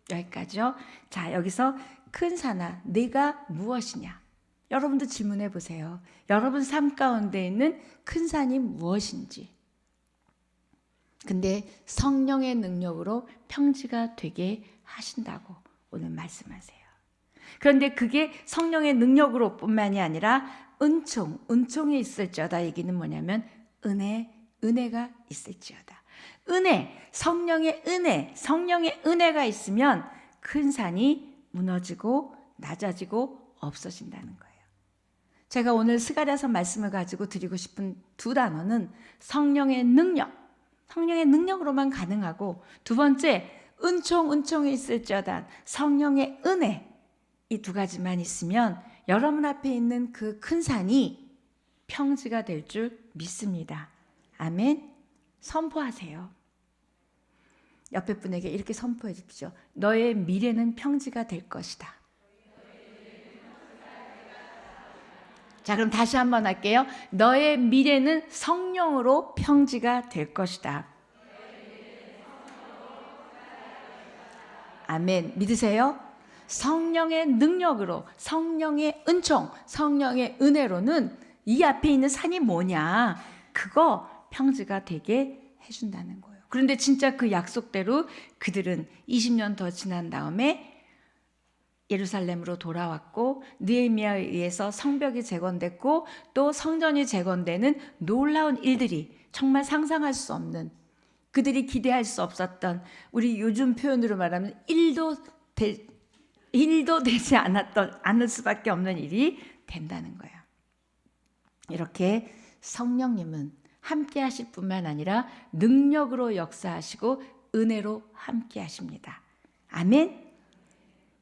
여기까지요. 자, 여기서 큰 산아 내가 무엇이냐, 여러분도 질문해 보세요. 여러분 삶 가운데 있는 큰 산이 무엇인지. 근데 성령의 능력으로 평지가 되게 하신다고 오늘 말씀하세요. 그런데 그게 성령의 능력으로 뿐만이 아니라 은총이 있을지어다. 얘기는 뭐냐면 은혜가 있을지어다. 성령의 은혜가 있으면 큰 산이 무너지고 낮아지고 없어진다는 거예요. 제가 오늘 스가랴서 말씀을 가지고 드리고 싶은 두 단어는 성령의 능력으로만 가능하고, 두 번째 은총이 있을지어다. 성령의 은혜. 이 두 가지만 있으면 여러분 앞에 있는 그 큰 산이 평지가 될 줄 믿습니다. 아멘. 선포하세요. 옆에 분에게 이렇게 선포해 주십시오. 너의 미래는 평지가 될 것이다. 자, 그럼 다시 한번 할게요. 너의 미래는 성령으로 평지가 될 것이다. 아멘. 믿으세요? 성령의 능력으로, 성령의 은총, 성령의 은혜로는 이 앞에 있는 산이 뭐냐, 그거 평지가 되게 해준다는 거예요. 그런데 진짜 그 약속대로 그들은 20년 더 지난 다음에 예루살렘으로 돌아왔고 느헤미야에 의해서 성벽이 재건됐고 또 성전이 재건되는 놀라운 일들이, 정말 상상할 수 없는, 그들이 기대할 수 없었던, 우리 요즘 표현으로 말하면 일도 되지 않을 수밖에 없는 일이 된다는 거예요. 이렇게 성령님은 함께 하실 뿐만 아니라 능력으로 역사하시고 은혜로 함께 하십니다. 아멘.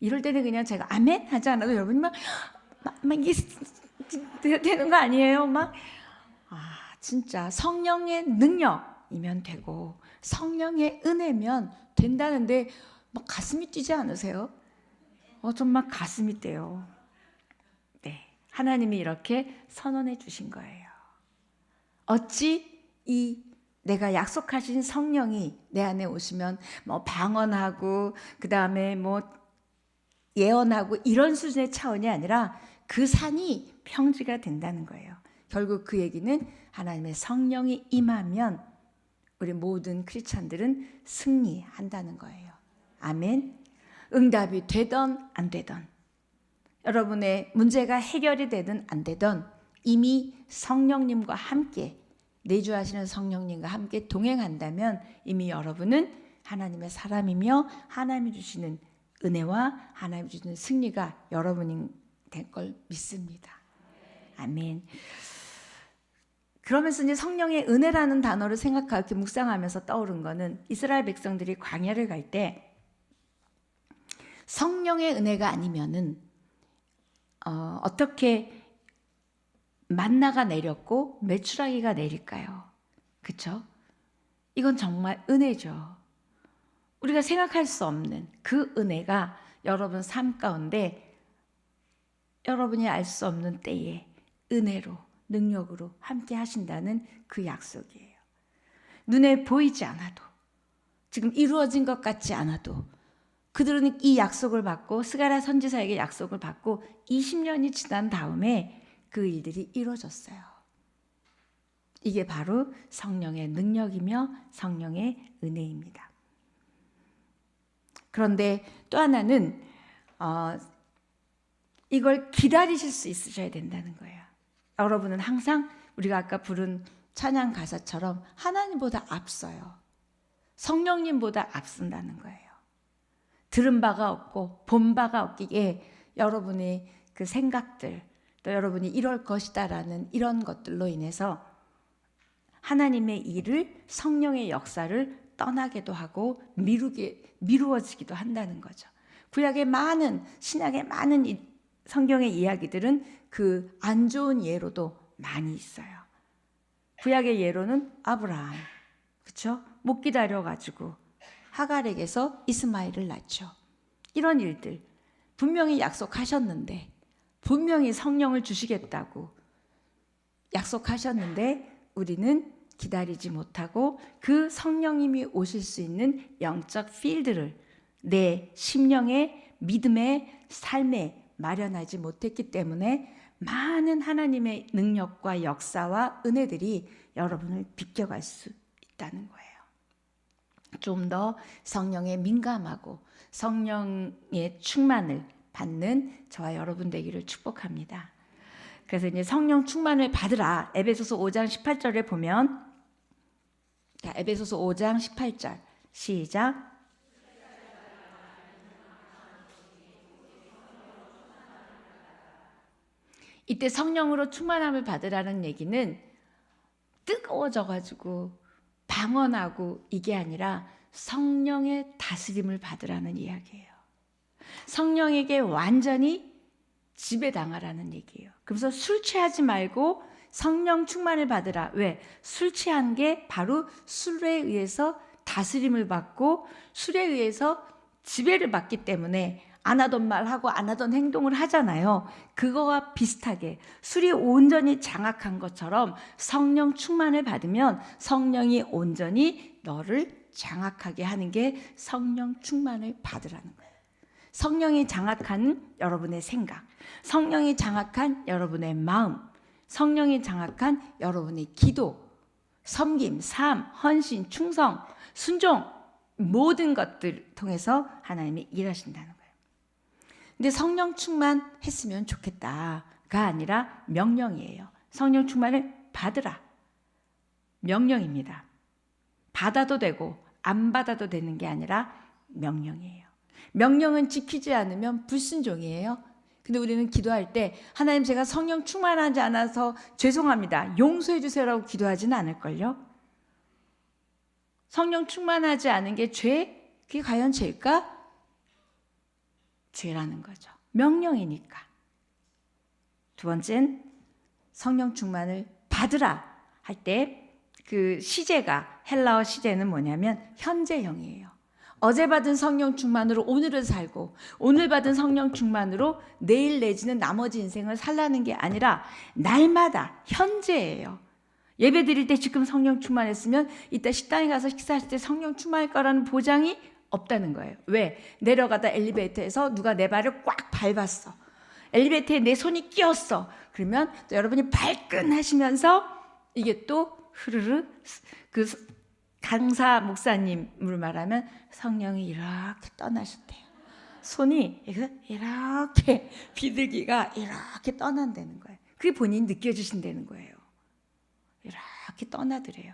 이럴 때는 그냥 제가 아멘 하지 않아도 여러분이 막 이게 되는 거 아니에요? 진짜 성령의 능력이면 되고 성령의 은혜면 된다는데 막 가슴이 뛰지 않으세요? 정말 가슴이 뛰어요. 네, 하나님이 이렇게 선언해 주신 거예요. 어찌 이 내가 약속하신 성령이 내 안에 오시면 방언하고 그 다음에 예언하고 이런 수준의 차원이 아니라 그 산이 평지가 된다는 거예요. 결국 그 얘기는 하나님의 성령이 임하면 우리 모든 크리스찬들은 승리한다는 거예요. 아멘. 응답이 되던 안 되던, 여러분의 문제가 해결이 되든 안 되든 이미 성령님과 함께 내주하시는 성령님과 함께 동행한다면 이미 여러분은 하나님의 사람이며 하나님이 주시는 은혜와 하나님이 주시는 승리가 여러분이 될 걸 믿습니다. 아멘. 그러면서 이제 성령의 은혜라는 단어를 생각하고 묵상하면서 떠오른 거는 이스라엘 백성들이 광야를 갈 때 성령의 은혜가 아니면은 어떻게 만나가 내렸고 메추라기가 내릴까요? 그렇죠? 이건 정말 은혜죠. 우리가 생각할 수 없는 그 은혜가 여러분 삶 가운데 여러분이 알 수 없는 때에 은혜로 능력으로 함께 하신다는 그 약속이에요. 눈에 보이지 않아도 지금 이루어진 것 같지 않아도 그들은 이 약속을 받고 스가랴 선지자에게 약속을 받고 20년이 지난 다음에 그 일들이 이루어졌어요. 이게 바로 성령의 능력이며 성령의 은혜입니다. 그런데 또 하나는 이걸 기다리실 수 있으셔야 된다는 거예요. 여러분은 항상 우리가 아까 부른 찬양 가사처럼 하나님보다 앞서요. 성령님보다 앞선다는 거예요. 들은 바가 없고 본 바가 없기에 여러분의 그 생각들 또 여러분이 이럴 것이다라는 이런 것들로 인해서 하나님의 일을 성령의 역사를 떠나게도 하고 미루어지기도 한다는 거죠. 구약의 많은 신약의 많은 성경의 이야기들은 그 안 좋은 예로도 많이 있어요. 구약의 예로는 아브라함, 그렇죠? 못 기다려가지고 하갈에게서 이스마엘을 낳죠. 이런 일들 분명히 약속하셨는데 분명히 성령을 주시겠다고 약속하셨는데 우리는 기다리지 못하고 그 성령님이 오실 수 있는 영적 필드를 내 심령의 믿음의 삶에 마련하지 못했기 때문에 많은 하나님의 능력과 역사와 은혜들이 여러분을 비껴갈 수 있다는 거예요. 좀 더 성령에 민감하고 성령의 충만을 받는 저와 여러분 되기를 축복합니다. 그래서 이제 성령 충만을 받으라. 에베소서 5장 18절에 보면 자, 에베소서 5장 18절 시작. 이때 성령으로 충만함을 받으라는 얘기는 뜨거워져가지고 방언하고 이게 아니라 성령의 다스림을 받으라는 이야기예요. 성령에게 완전히 지배당하라는 얘기예요. 그래서 술 취하지 말고 성령 충만을 받으라. 왜? 술 취한 게 바로 술에 의해서 다스림을 받고 술에 의해서 지배를 받기 때문에 안 하던 말하고 안 하던 행동을 하잖아요. 그거와 비슷하게 술이 온전히 장악한 것처럼 성령 충만을 받으면 성령이 온전히 너를 장악하게 하는 게 성령 충만을 받으라는 거예요. 성령이 장악한 여러분의 생각, 성령이 장악한 여러분의 마음, 성령이 장악한 여러분의 기도, 섬김, 삶, 헌신, 충성, 순종 모든 것들 통해서 하나님이 일하신다는 거예요. 근데 성령 충만했으면 좋겠다가 아니라 명령이에요. 성령 충만을 받으라. 명령입니다. 받아도 되고 안 받아도 되는 게 아니라 명령이에요. 명령은 지키지 않으면 불순종이에요. 근데 우리는 기도할 때 하나님 제가 성령 충만하지 않아서 죄송합니다. 용서해 주세요라고 기도하지는 않을걸요. 성령 충만하지 않은 게 죄? 그게 과연 죄일까? 죄라는 거죠. 명령이니까. 두 번째는 성령 충만을 받으라 할 때 그 시제가 헬라어 시제는 뭐냐면 현재형이에요. 어제 받은 성령 충만으로 오늘을 살고 오늘 받은 성령 충만으로 내일 내지는 나머지 인생을 살라는 게 아니라 날마다 현재예요. 예배 드릴 때 지금 성령 충만했으면 이따 식당에 가서 식사할 때 성령 충만할 거라는 보장이 없다는 거예요. 왜? 내려가다 엘리베이터에서 누가 내 발을 꽉 밟았어. 엘리베이터에 내 손이 끼었어. 그러면 또 여러분이 발끈하시면서 이게 또 흐르르 그 강사 목사님으로 말하면 성령이 이렇게 떠나셨대요. 손이 이렇게 비둘기가 이렇게 떠난다는 거예요. 그게 본인이 느껴지신다는 거예요. 이렇게 이렇게 떠나더래요.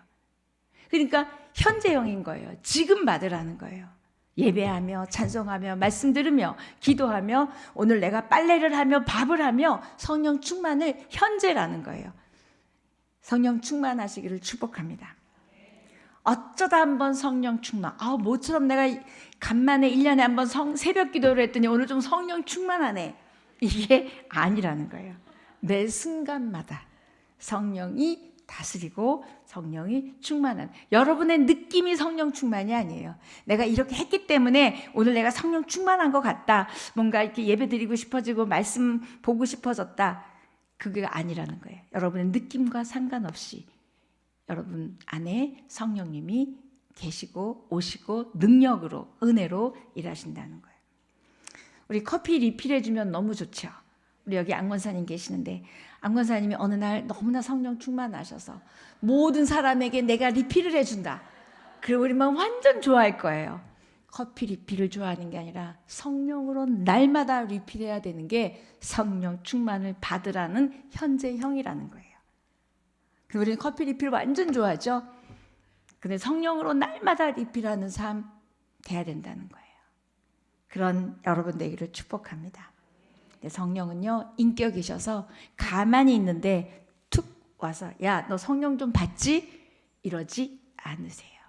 그러니까 현재형인 거예요. 지금 받으라는 거예요. 예배하며 찬송하며 말씀 들으며 기도하며 오늘 내가 빨래를 하며 밥을 하며 성령 충만을 현재라는 거예요. 성령 충만하시기를 축복합니다. 어쩌다 한번 성령 충만. 모처럼 내가 간만에 1년에 한번 새벽 기도를 했더니 오늘 좀 성령 충만하네. 이게 아니라는 거예요. 매 순간마다 성령이 다스리고 성령이 충만한, 여러분의 느낌이 성령 충만이 아니에요. 내가 이렇게 했기 때문에 오늘 내가 성령 충만한 것 같다, 뭔가 이렇게 예배 드리고 싶어지고 말씀 보고 싶어졌다, 그게 아니라는 거예요. 여러분의 느낌과 상관없이 여러분 안에 성령님이 계시고 오시고 능력으로 은혜로 일하신다는 거예요. 우리 커피 리필해주면 너무 좋죠. 우리 여기 안권사님 계시는데 안권사님이 어느 날 너무나 성령 충만하셔서 모든 사람에게 내가 리필을 해준다. 그리고 우리만 완전 좋아할 거예요. 커피 리필을 좋아하는 게 아니라 성령으로 날마다 리필해야 되는 게 성령 충만을 받으라는 현재형이라는 거예요. 그리고 우리는 커피 리필 완전 좋아하죠. 근데 성령으로 날마다 리필하는 삶 돼야 된다는 거예요. 그런 여러분 되기를 축복합니다. 성령은요, 인격이셔서 가만히 있는데 툭 와서 야, 너 성령 좀 받지? 이러지 않으세요.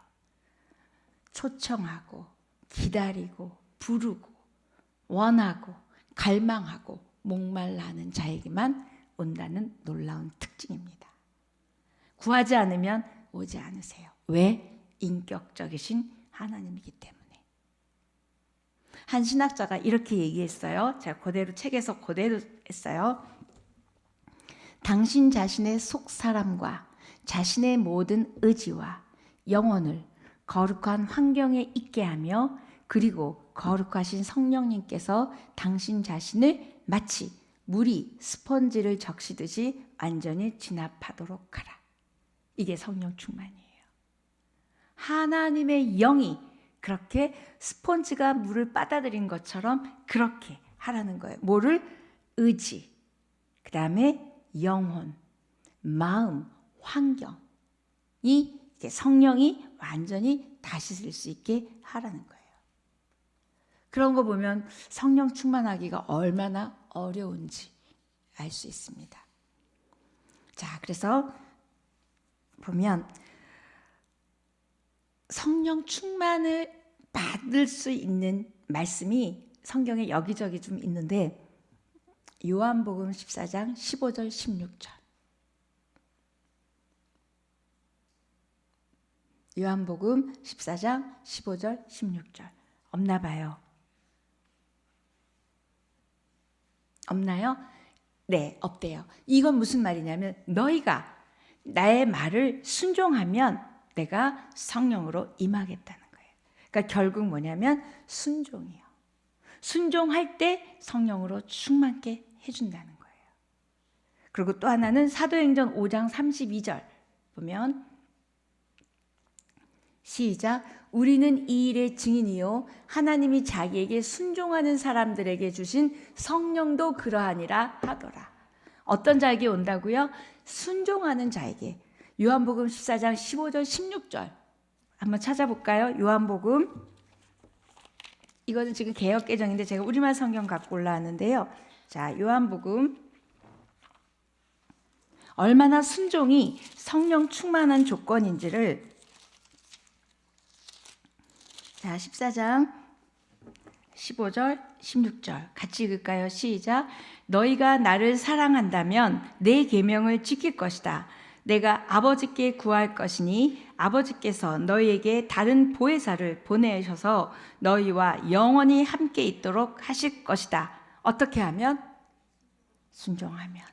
초청하고 기다리고 부르고 원하고 갈망하고 목말라하는 자에게만 온다는 놀라운 특징입니다. 구하지 않으면 오지 않으세요. 왜? 인격적이신 하나님이기 때문에. 한 신학자가 이렇게 얘기했어요. 제가 그대로 책에서 그대로 했어요. 당신 자신의 속 사람과 자신의 모든 의지와 영혼을 거룩한 환경에 있게 하며 그리고 거룩하신 성령님께서 당신 자신을 마치 물이 스펀지를 적시듯이 완전히 진압하도록 하라. 이게 성령 충만이에요. 하나님의 영이 그렇게 스펀지가 물을 빨아들인 것처럼 그렇게 하라는 거예요. 뭐를? 의지, 그 다음에 영혼, 마음, 환경이 성령이 완전히 다스릴 수 있게 하라는 거예요. 그런 거 보면 성령 충만하기가 얼마나 어려운지 알 수 있습니다. 자, 그래서 보면 성령 충만을 받을 수 있는 말씀이 성경에 여기저기 좀 있는데 요한복음 14장 15절 16절, 요한복음 14장 15절 16절 없나 봐요. 없나요? 네, 없대요. 이건 무슨 말이냐면 너희가 나의 말을 순종하면 내가 성령으로 임하겠다는 거예요. 그러니까 결국 뭐냐면 순종이요. 순종할 때 성령으로 충만케 해준다는 거예요. 그리고 또 하나는 사도행전 5장 32절 보면 시작. 우리는 이 일의 증인이요 하나님이 자기에게 순종하는 사람들에게 주신 성령도 그러하니라 하더라. 어떤 자에게 온다고요? 순종하는 자에게. 요한복음 14장 15절 16절 한번 찾아볼까요? 요한복음, 이거는 지금 개역개정인데 제가 우리말 성경 갖고 올라왔는데요. 자, 요한복음, 얼마나 순종이 성령 충만한 조건인지를, 자, 14장 15절 16절 같이 읽을까요? 시작. 너희가 나를 사랑한다면 내 계명을 지킬 것이다. 내가 아버지께 구할 것이니 아버지께서 너희에게 다른 보혜사를 보내셔서 너희와 영원히 함께 있도록 하실 것이다. 어떻게 하면? 순종하면.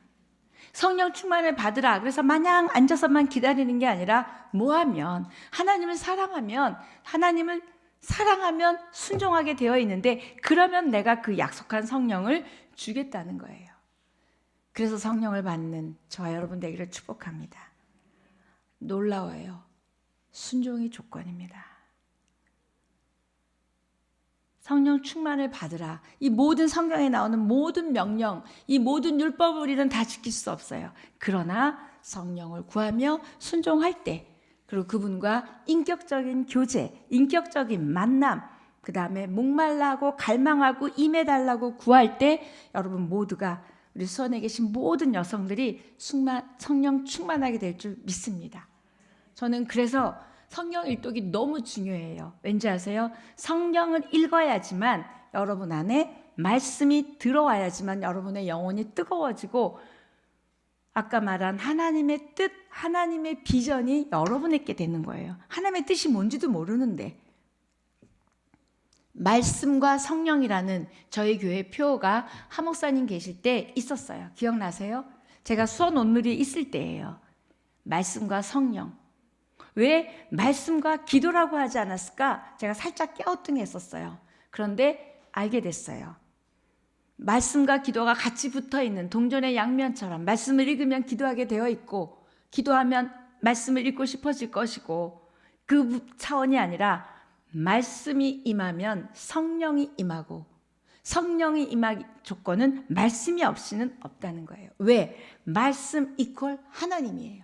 성령 충만을 받으라. 그래서 마냥 앉아서만 기다리는 게 아니라 뭐 하면? 하나님을 사랑하면, 하나님을 사랑하면 순종하게 되어 있는데 그러면 내가 그 약속한 성령을 주겠다는 거예요. 그래서 성령을 받는 저와 여러분 되기를 축복합니다. 놀라워요. 순종이 조건입니다. 성령 충만을 받으라. 이 모든 성경에 나오는 모든 명령, 이 모든 율법을 우리는 다 지킬 수 없어요. 그러나 성령을 구하며 순종할 때, 그리고 그분과 인격적인 교제, 인격적인 만남, 그 다음에 목말라하고 갈망하고 임해달라고 구할 때 여러분 모두가, 우리 수원에 계신 모든 여성들이 성령 충만하게 될 줄 믿습니다. 저는 그래서 성경 일독이 너무 중요해요. 왠지 아세요? 성경을 읽어야지만 여러분 안에 말씀이 들어와야지만 여러분의 영혼이 뜨거워지고, 아까 말한 하나님의 뜻, 하나님의 비전이 여러분에게 되는 거예요. 하나님의 뜻이 뭔지도 모르는데. 말씀과 성령이라는 저희 교회 표어가 하 목사님 계실 때 있었어요. 기억나세요? 제가 수원 온누리에 있을 때예요. 말씀과 성령. 왜 말씀과 기도라고 하지 않았을까? 제가 살짝 갸우뚱했었어요. 그런데 알게 됐어요. 말씀과 기도가 같이 붙어있는 동전의 양면처럼 말씀을 읽으면 기도하게 되어 있고, 기도하면 말씀을 읽고 싶어질 것이고, 그 차원이 아니라 말씀이 임하면 성령이 임하고, 성령이 임하기 조건은 말씀이 없이는 없다는 거예요. 왜? 말씀 이퀄 하나님이에요.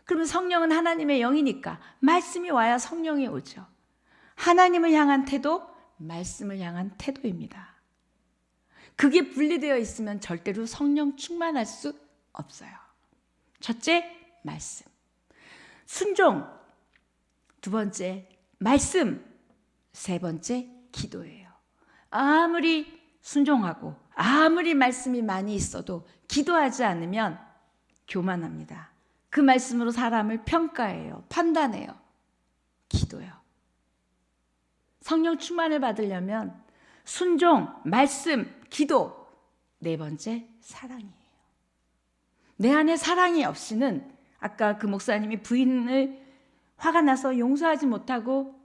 그러면 성령은 하나님의 영이니까 말씀이 와야 성령이 오죠. 하나님을 향한 태도, 말씀을 향한 태도입니다. 그게 분리되어 있으면 절대로 성령 충만할 수 없어요. 첫째, 말씀. 순종. 두 번째, 말씀. 세 번째, 기도예요. 아무리 순종하고 아무리 말씀이 많이 있어도 기도하지 않으면 교만합니다. 그 말씀으로 사람을 평가해요. 판단해요. 기도요. 성령 충만을 받으려면 순종, 말씀, 기도. 네 번째, 사랑이에요. 내 안에 사랑이 없이는, 아까 그 목사님이 부인을 화가 나서 용서하지 못하고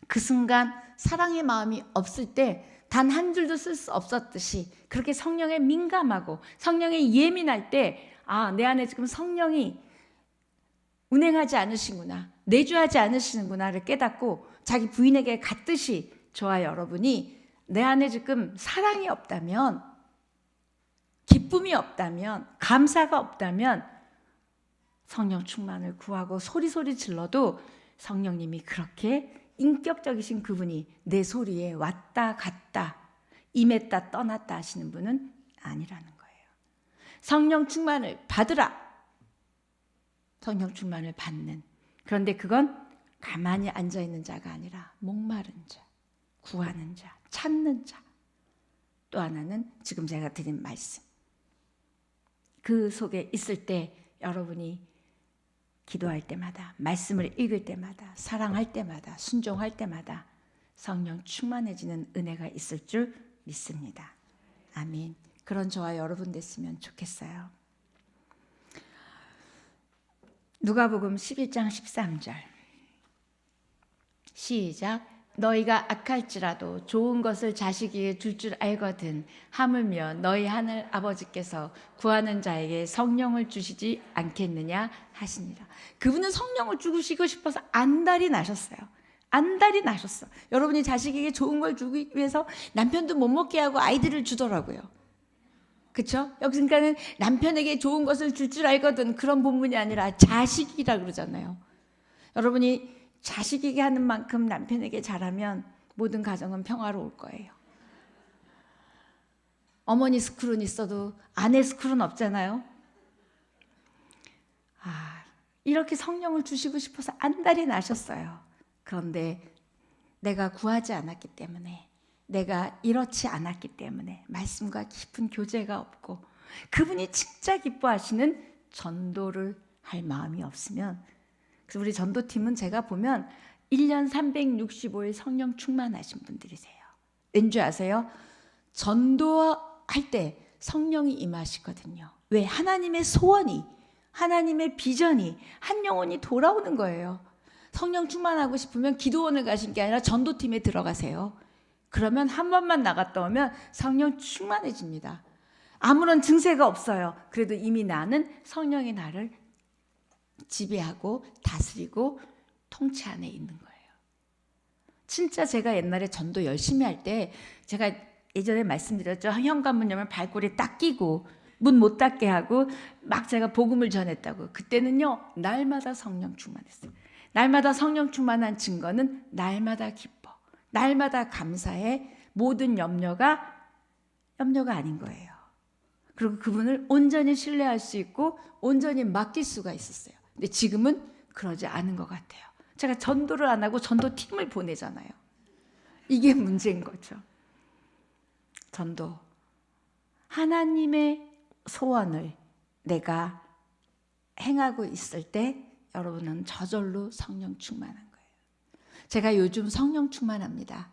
그 순간 사랑의 마음이 없을 때 단 한 줄도 쓸 수 없었듯이, 그렇게 성령에 민감하고 성령에 예민할 때, 아, 내 안에 지금 성령이 운행하지 않으시구나, 내주하지 않으시는구나를 깨닫고 자기 부인에게 갔듯이, 저와 여러분이 내 안에 지금 사랑이 없다면, 기쁨이 없다면, 감사가 없다면 성령 충만을 구하고 소리소리 질러도 성령님이 그렇게 인격적이신 그분이 내 소리에 왔다 갔다, 임했다 떠났다 하시는 분은 아니라는 거예요. 성령 충만을 받으라. 성령 충만을 받는. 그런데 그건 가만히 앉아있는 자가 아니라 목마른 자, 구하는 자, 찾는 자. 또 하나는 지금 제가 드린 말씀. 그 속에 있을 때 여러분이 기도할 때마다, 말씀을 읽을 때마다, 사랑할 때마다, 순종할 때마다 성령 충만해지는 은혜가 있을 줄 믿습니다. 아멘. 그런 저와 여러분 됐으면 좋겠어요. 누가복음 11장 13절 시작. 너희가 악할지라도 좋은 것을 자식에게 줄 줄 알거든 하물며 너희 하늘 아버지께서 구하는 자에게 성령을 주시지 않겠느냐 하시니라. 그분은 성령을 주시고 싶어서 안달이 나셨어요. 안달이 나셨어. 여러분이 자식에게 좋은 걸 주기 위해서 남편도 못 먹게 하고 아이들을 주더라고요. 그렇죠? 그러니까는 남편에게 좋은 것을 줄 줄 알거든, 그런 본문이 아니라 자식이라 그러잖아요. 여러분이 자식에게 하는 만큼 남편에게 잘하면 모든 가정은 평화로울 거예요. 어머니 스쿨은 있어도 아내 스쿨은 없잖아요. 이렇게 성령을 주시고 싶어서 안달이 나셨어요. 그런데 내가 구하지 않았기 때문에, 내가 이렇지 않았기 때문에, 말씀과 깊은 교제가 없고 그분이 진짜 기뻐하시는 전도를 할 마음이 없으면, 그래서 우리 전도팀은 제가 보면 1년 365일 성령 충만하신 분들이세요. 왠지 아세요? 전도할 때 성령이 임하시거든요. 왜? 하나님의 소원이, 하나님의 비전이, 한 영혼이 돌아오는 거예요. 성령 충만하고 싶으면 기도원을 가신 게 아니라 전도팀에 들어가세요. 그러면 한 번만 나갔다 오면 성령 충만해집니다. 아무런 증세가 없어요. 그래도 이미 나는 성령이 나를 지배하고 다스리고 통치 안에 있는 거예요. 진짜 제가 옛날에 전도 열심히 할 때 제가 예전에 말씀드렸죠. 현관문 열면 발꼬리 딱 끼고 문 못 닫게 하고 막 제가 복음을 전했다고. 그때는요 날마다 성령 충만했어요. 날마다 성령 충만한 증거는 날마다 기뻐, 날마다 감사해. 모든 염려가 아닌 거예요. 그리고 그분을 온전히 신뢰할 수 있고 온전히 맡길 수가 있었어요. 근데 지금은 그러지 않은 것 같아요. 제가 전도를 안 하고 전도팀을 보내잖아요. 이게 문제인 거죠. 전도, 하나님의 소원을 내가 행하고 있을 때 여러분은 저절로 성령 충만한 거예요. 제가 요즘 성령 충만합니다.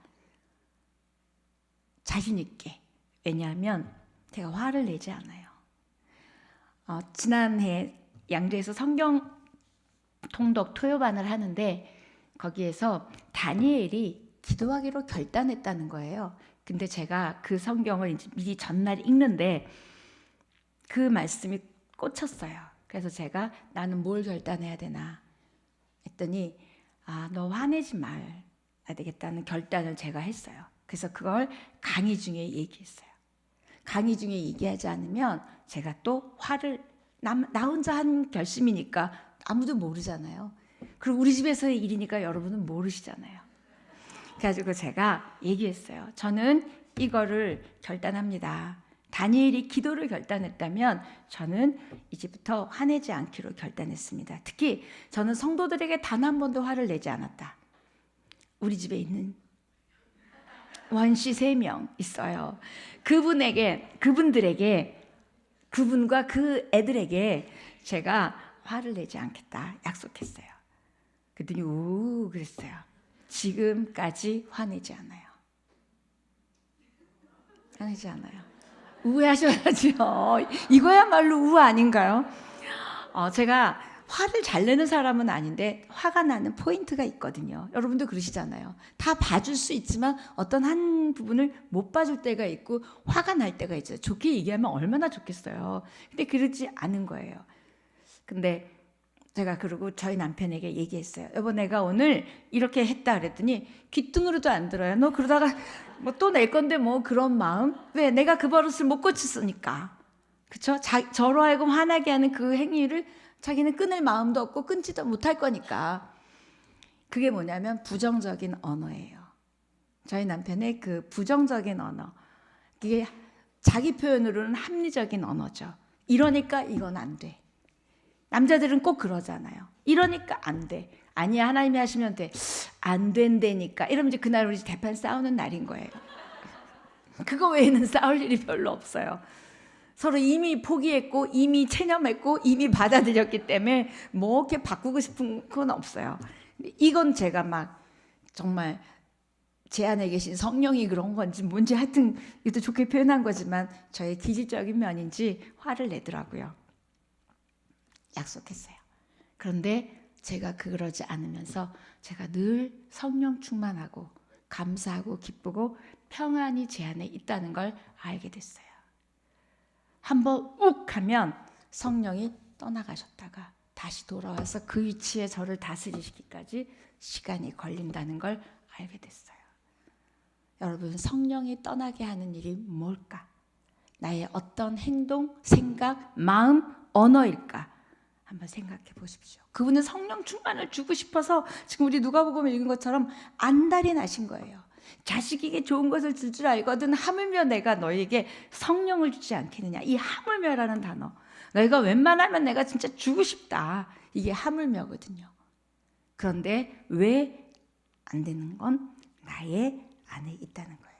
자신 있게. 왜냐하면 제가 화를 내지 않아요. 지난해 양주에서 성경 통독 토요반을 하는데 거기에서 다니엘이 기도하기로 결단했다는 거예요. 근데 제가 그 성경을 이제 미리 전날 읽는데 그 말씀이 꽂혔어요. 그래서 제가 나는 뭘 결단해야 되나 했더니 너 화내지 말아야 되겠다는 결단을 제가 했어요. 그래서 그걸 강의 중에 얘기했어요. 강의 중에 얘기하지 않으면 제가 또 화를 나 혼자 한 결심이니까 아무도 모르잖아요. 그리고 우리 집에서의 일이니까 여러분은 모르시잖아요. 그래가지고 제가 얘기했어요. 저는 이거를 결단합니다. 다니엘이 기도를 결단했다면 저는 이제부터 화내지 않기로 결단했습니다. 특히 저는 성도들에게 단 한 번도 화를 내지 않았다. 우리 집에 있는 원씨 3명 있어요. 그분들에게 그분과 그 애들에게 제가 화를 내지 않겠다 약속했어요. 그랬더니 우 그랬어요. 지금까지 화내지 않아요. 화내지 않아요. 우회하셔야죠. 이거야말로 우 아닌가요? 제가 화를 잘 내는 사람은 아닌데 화가 나는 포인트가 있거든요. 여러분도 그러시잖아요. 다 봐줄 수 있지만 어떤 한 부분을 못 봐줄 때가 있고 화가 날 때가 있죠. 좋게 얘기하면 얼마나 좋겠어요. 근데 그러지 않은 거예요. 근데 제가 그러고 저희 남편에게 얘기했어요. 여보 내가 오늘 이렇게 했다 그랬더니 귀뚱으로도 안 들어요. 너 그러다가 뭐 또 낼 건데 뭐 그런 마음? 왜? 내가 그 버릇을 못 고쳤으니까. 그렇죠? 저로 하여금 화나게 하는 그 행위를 자기는 끊을 마음도 없고 끊지도 못할 거니까. 그게 뭐냐면 부정적인 언어예요. 저희 남편의 그 부정적인 언어. 이게 자기 표현으로는 합리적인 언어죠. 이러니까 이건 안 돼. 남자들은 꼭 그러잖아요. 이러니까 안 돼. 아니야 하나님이 하시면 돼. 안 된다니까. 이러면 이제 그날 우리 대판 싸우는 날인 거예요. 그거 외에는 싸울 일이 별로 없어요. 서로 이미 포기했고 이미 체념했고 이미 받아들였기 때문에 뭐 이렇게 바꾸고 싶은 건 없어요. 이건 제가 막 정말 제 안에 계신 성령이 그런 건지 뭔지 하여튼 이것도 좋게 표현한 거지만 저의 기질적인 면인지 화를 내더라고요. 약속했어요. 그런데 제가 그러지 않으면서 제가 늘 성령 충만하고 감사하고 기쁘고 평안이 제 안에 있다는 걸 알게 됐어요. 한번 욱 하면 성령이 떠나가셨다가 다시 돌아와서 그 위치에 저를 다스리시기까지 시간이 걸린다는 걸 알게 됐어요. 여러분 성령이 떠나게 하는 일이 뭘까? 나의 어떤 행동, 생각, 마음, 언어일까? 한번 생각해 보십시오. 그분은 성령 충만을 주고 싶어서 지금 우리 누가복음을 읽은 것처럼 안달이 나신 거예요. 자식에게 좋은 것을 줄 줄 알거든 하물며 내가 너에게 성령을 주지 않겠느냐. 이 하물며라는 단어. 너희가 웬만하면 내가 진짜 주고 싶다. 이게 하물며거든요. 그런데 왜 안 되는 건 나의 안에 있다는 거예요.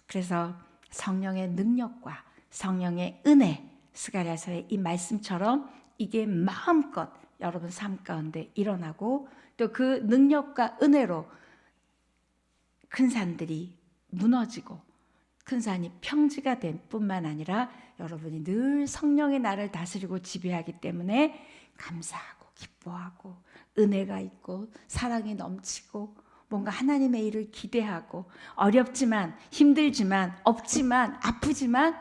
그래서 성령의 능력과 성령의 은혜, 스가랴서의 이 말씀처럼 이게 마음껏 여러분 삶 가운데 일어나고 또 그 능력과 은혜로 큰 산들이 무너지고 큰 산이 평지가 된 뿐만 아니라 여러분이 늘 성령의 나를 다스리고 지배하기 때문에 감사하고 기뻐하고 은혜가 있고 사랑이 넘치고 뭔가 하나님의 일을 기대하고 어렵지만 힘들지만 없지만 아프지만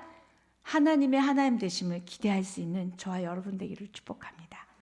하나님의 하나님 되심을 기대할 수 있는 저와 여러분 되기를 축복합니다.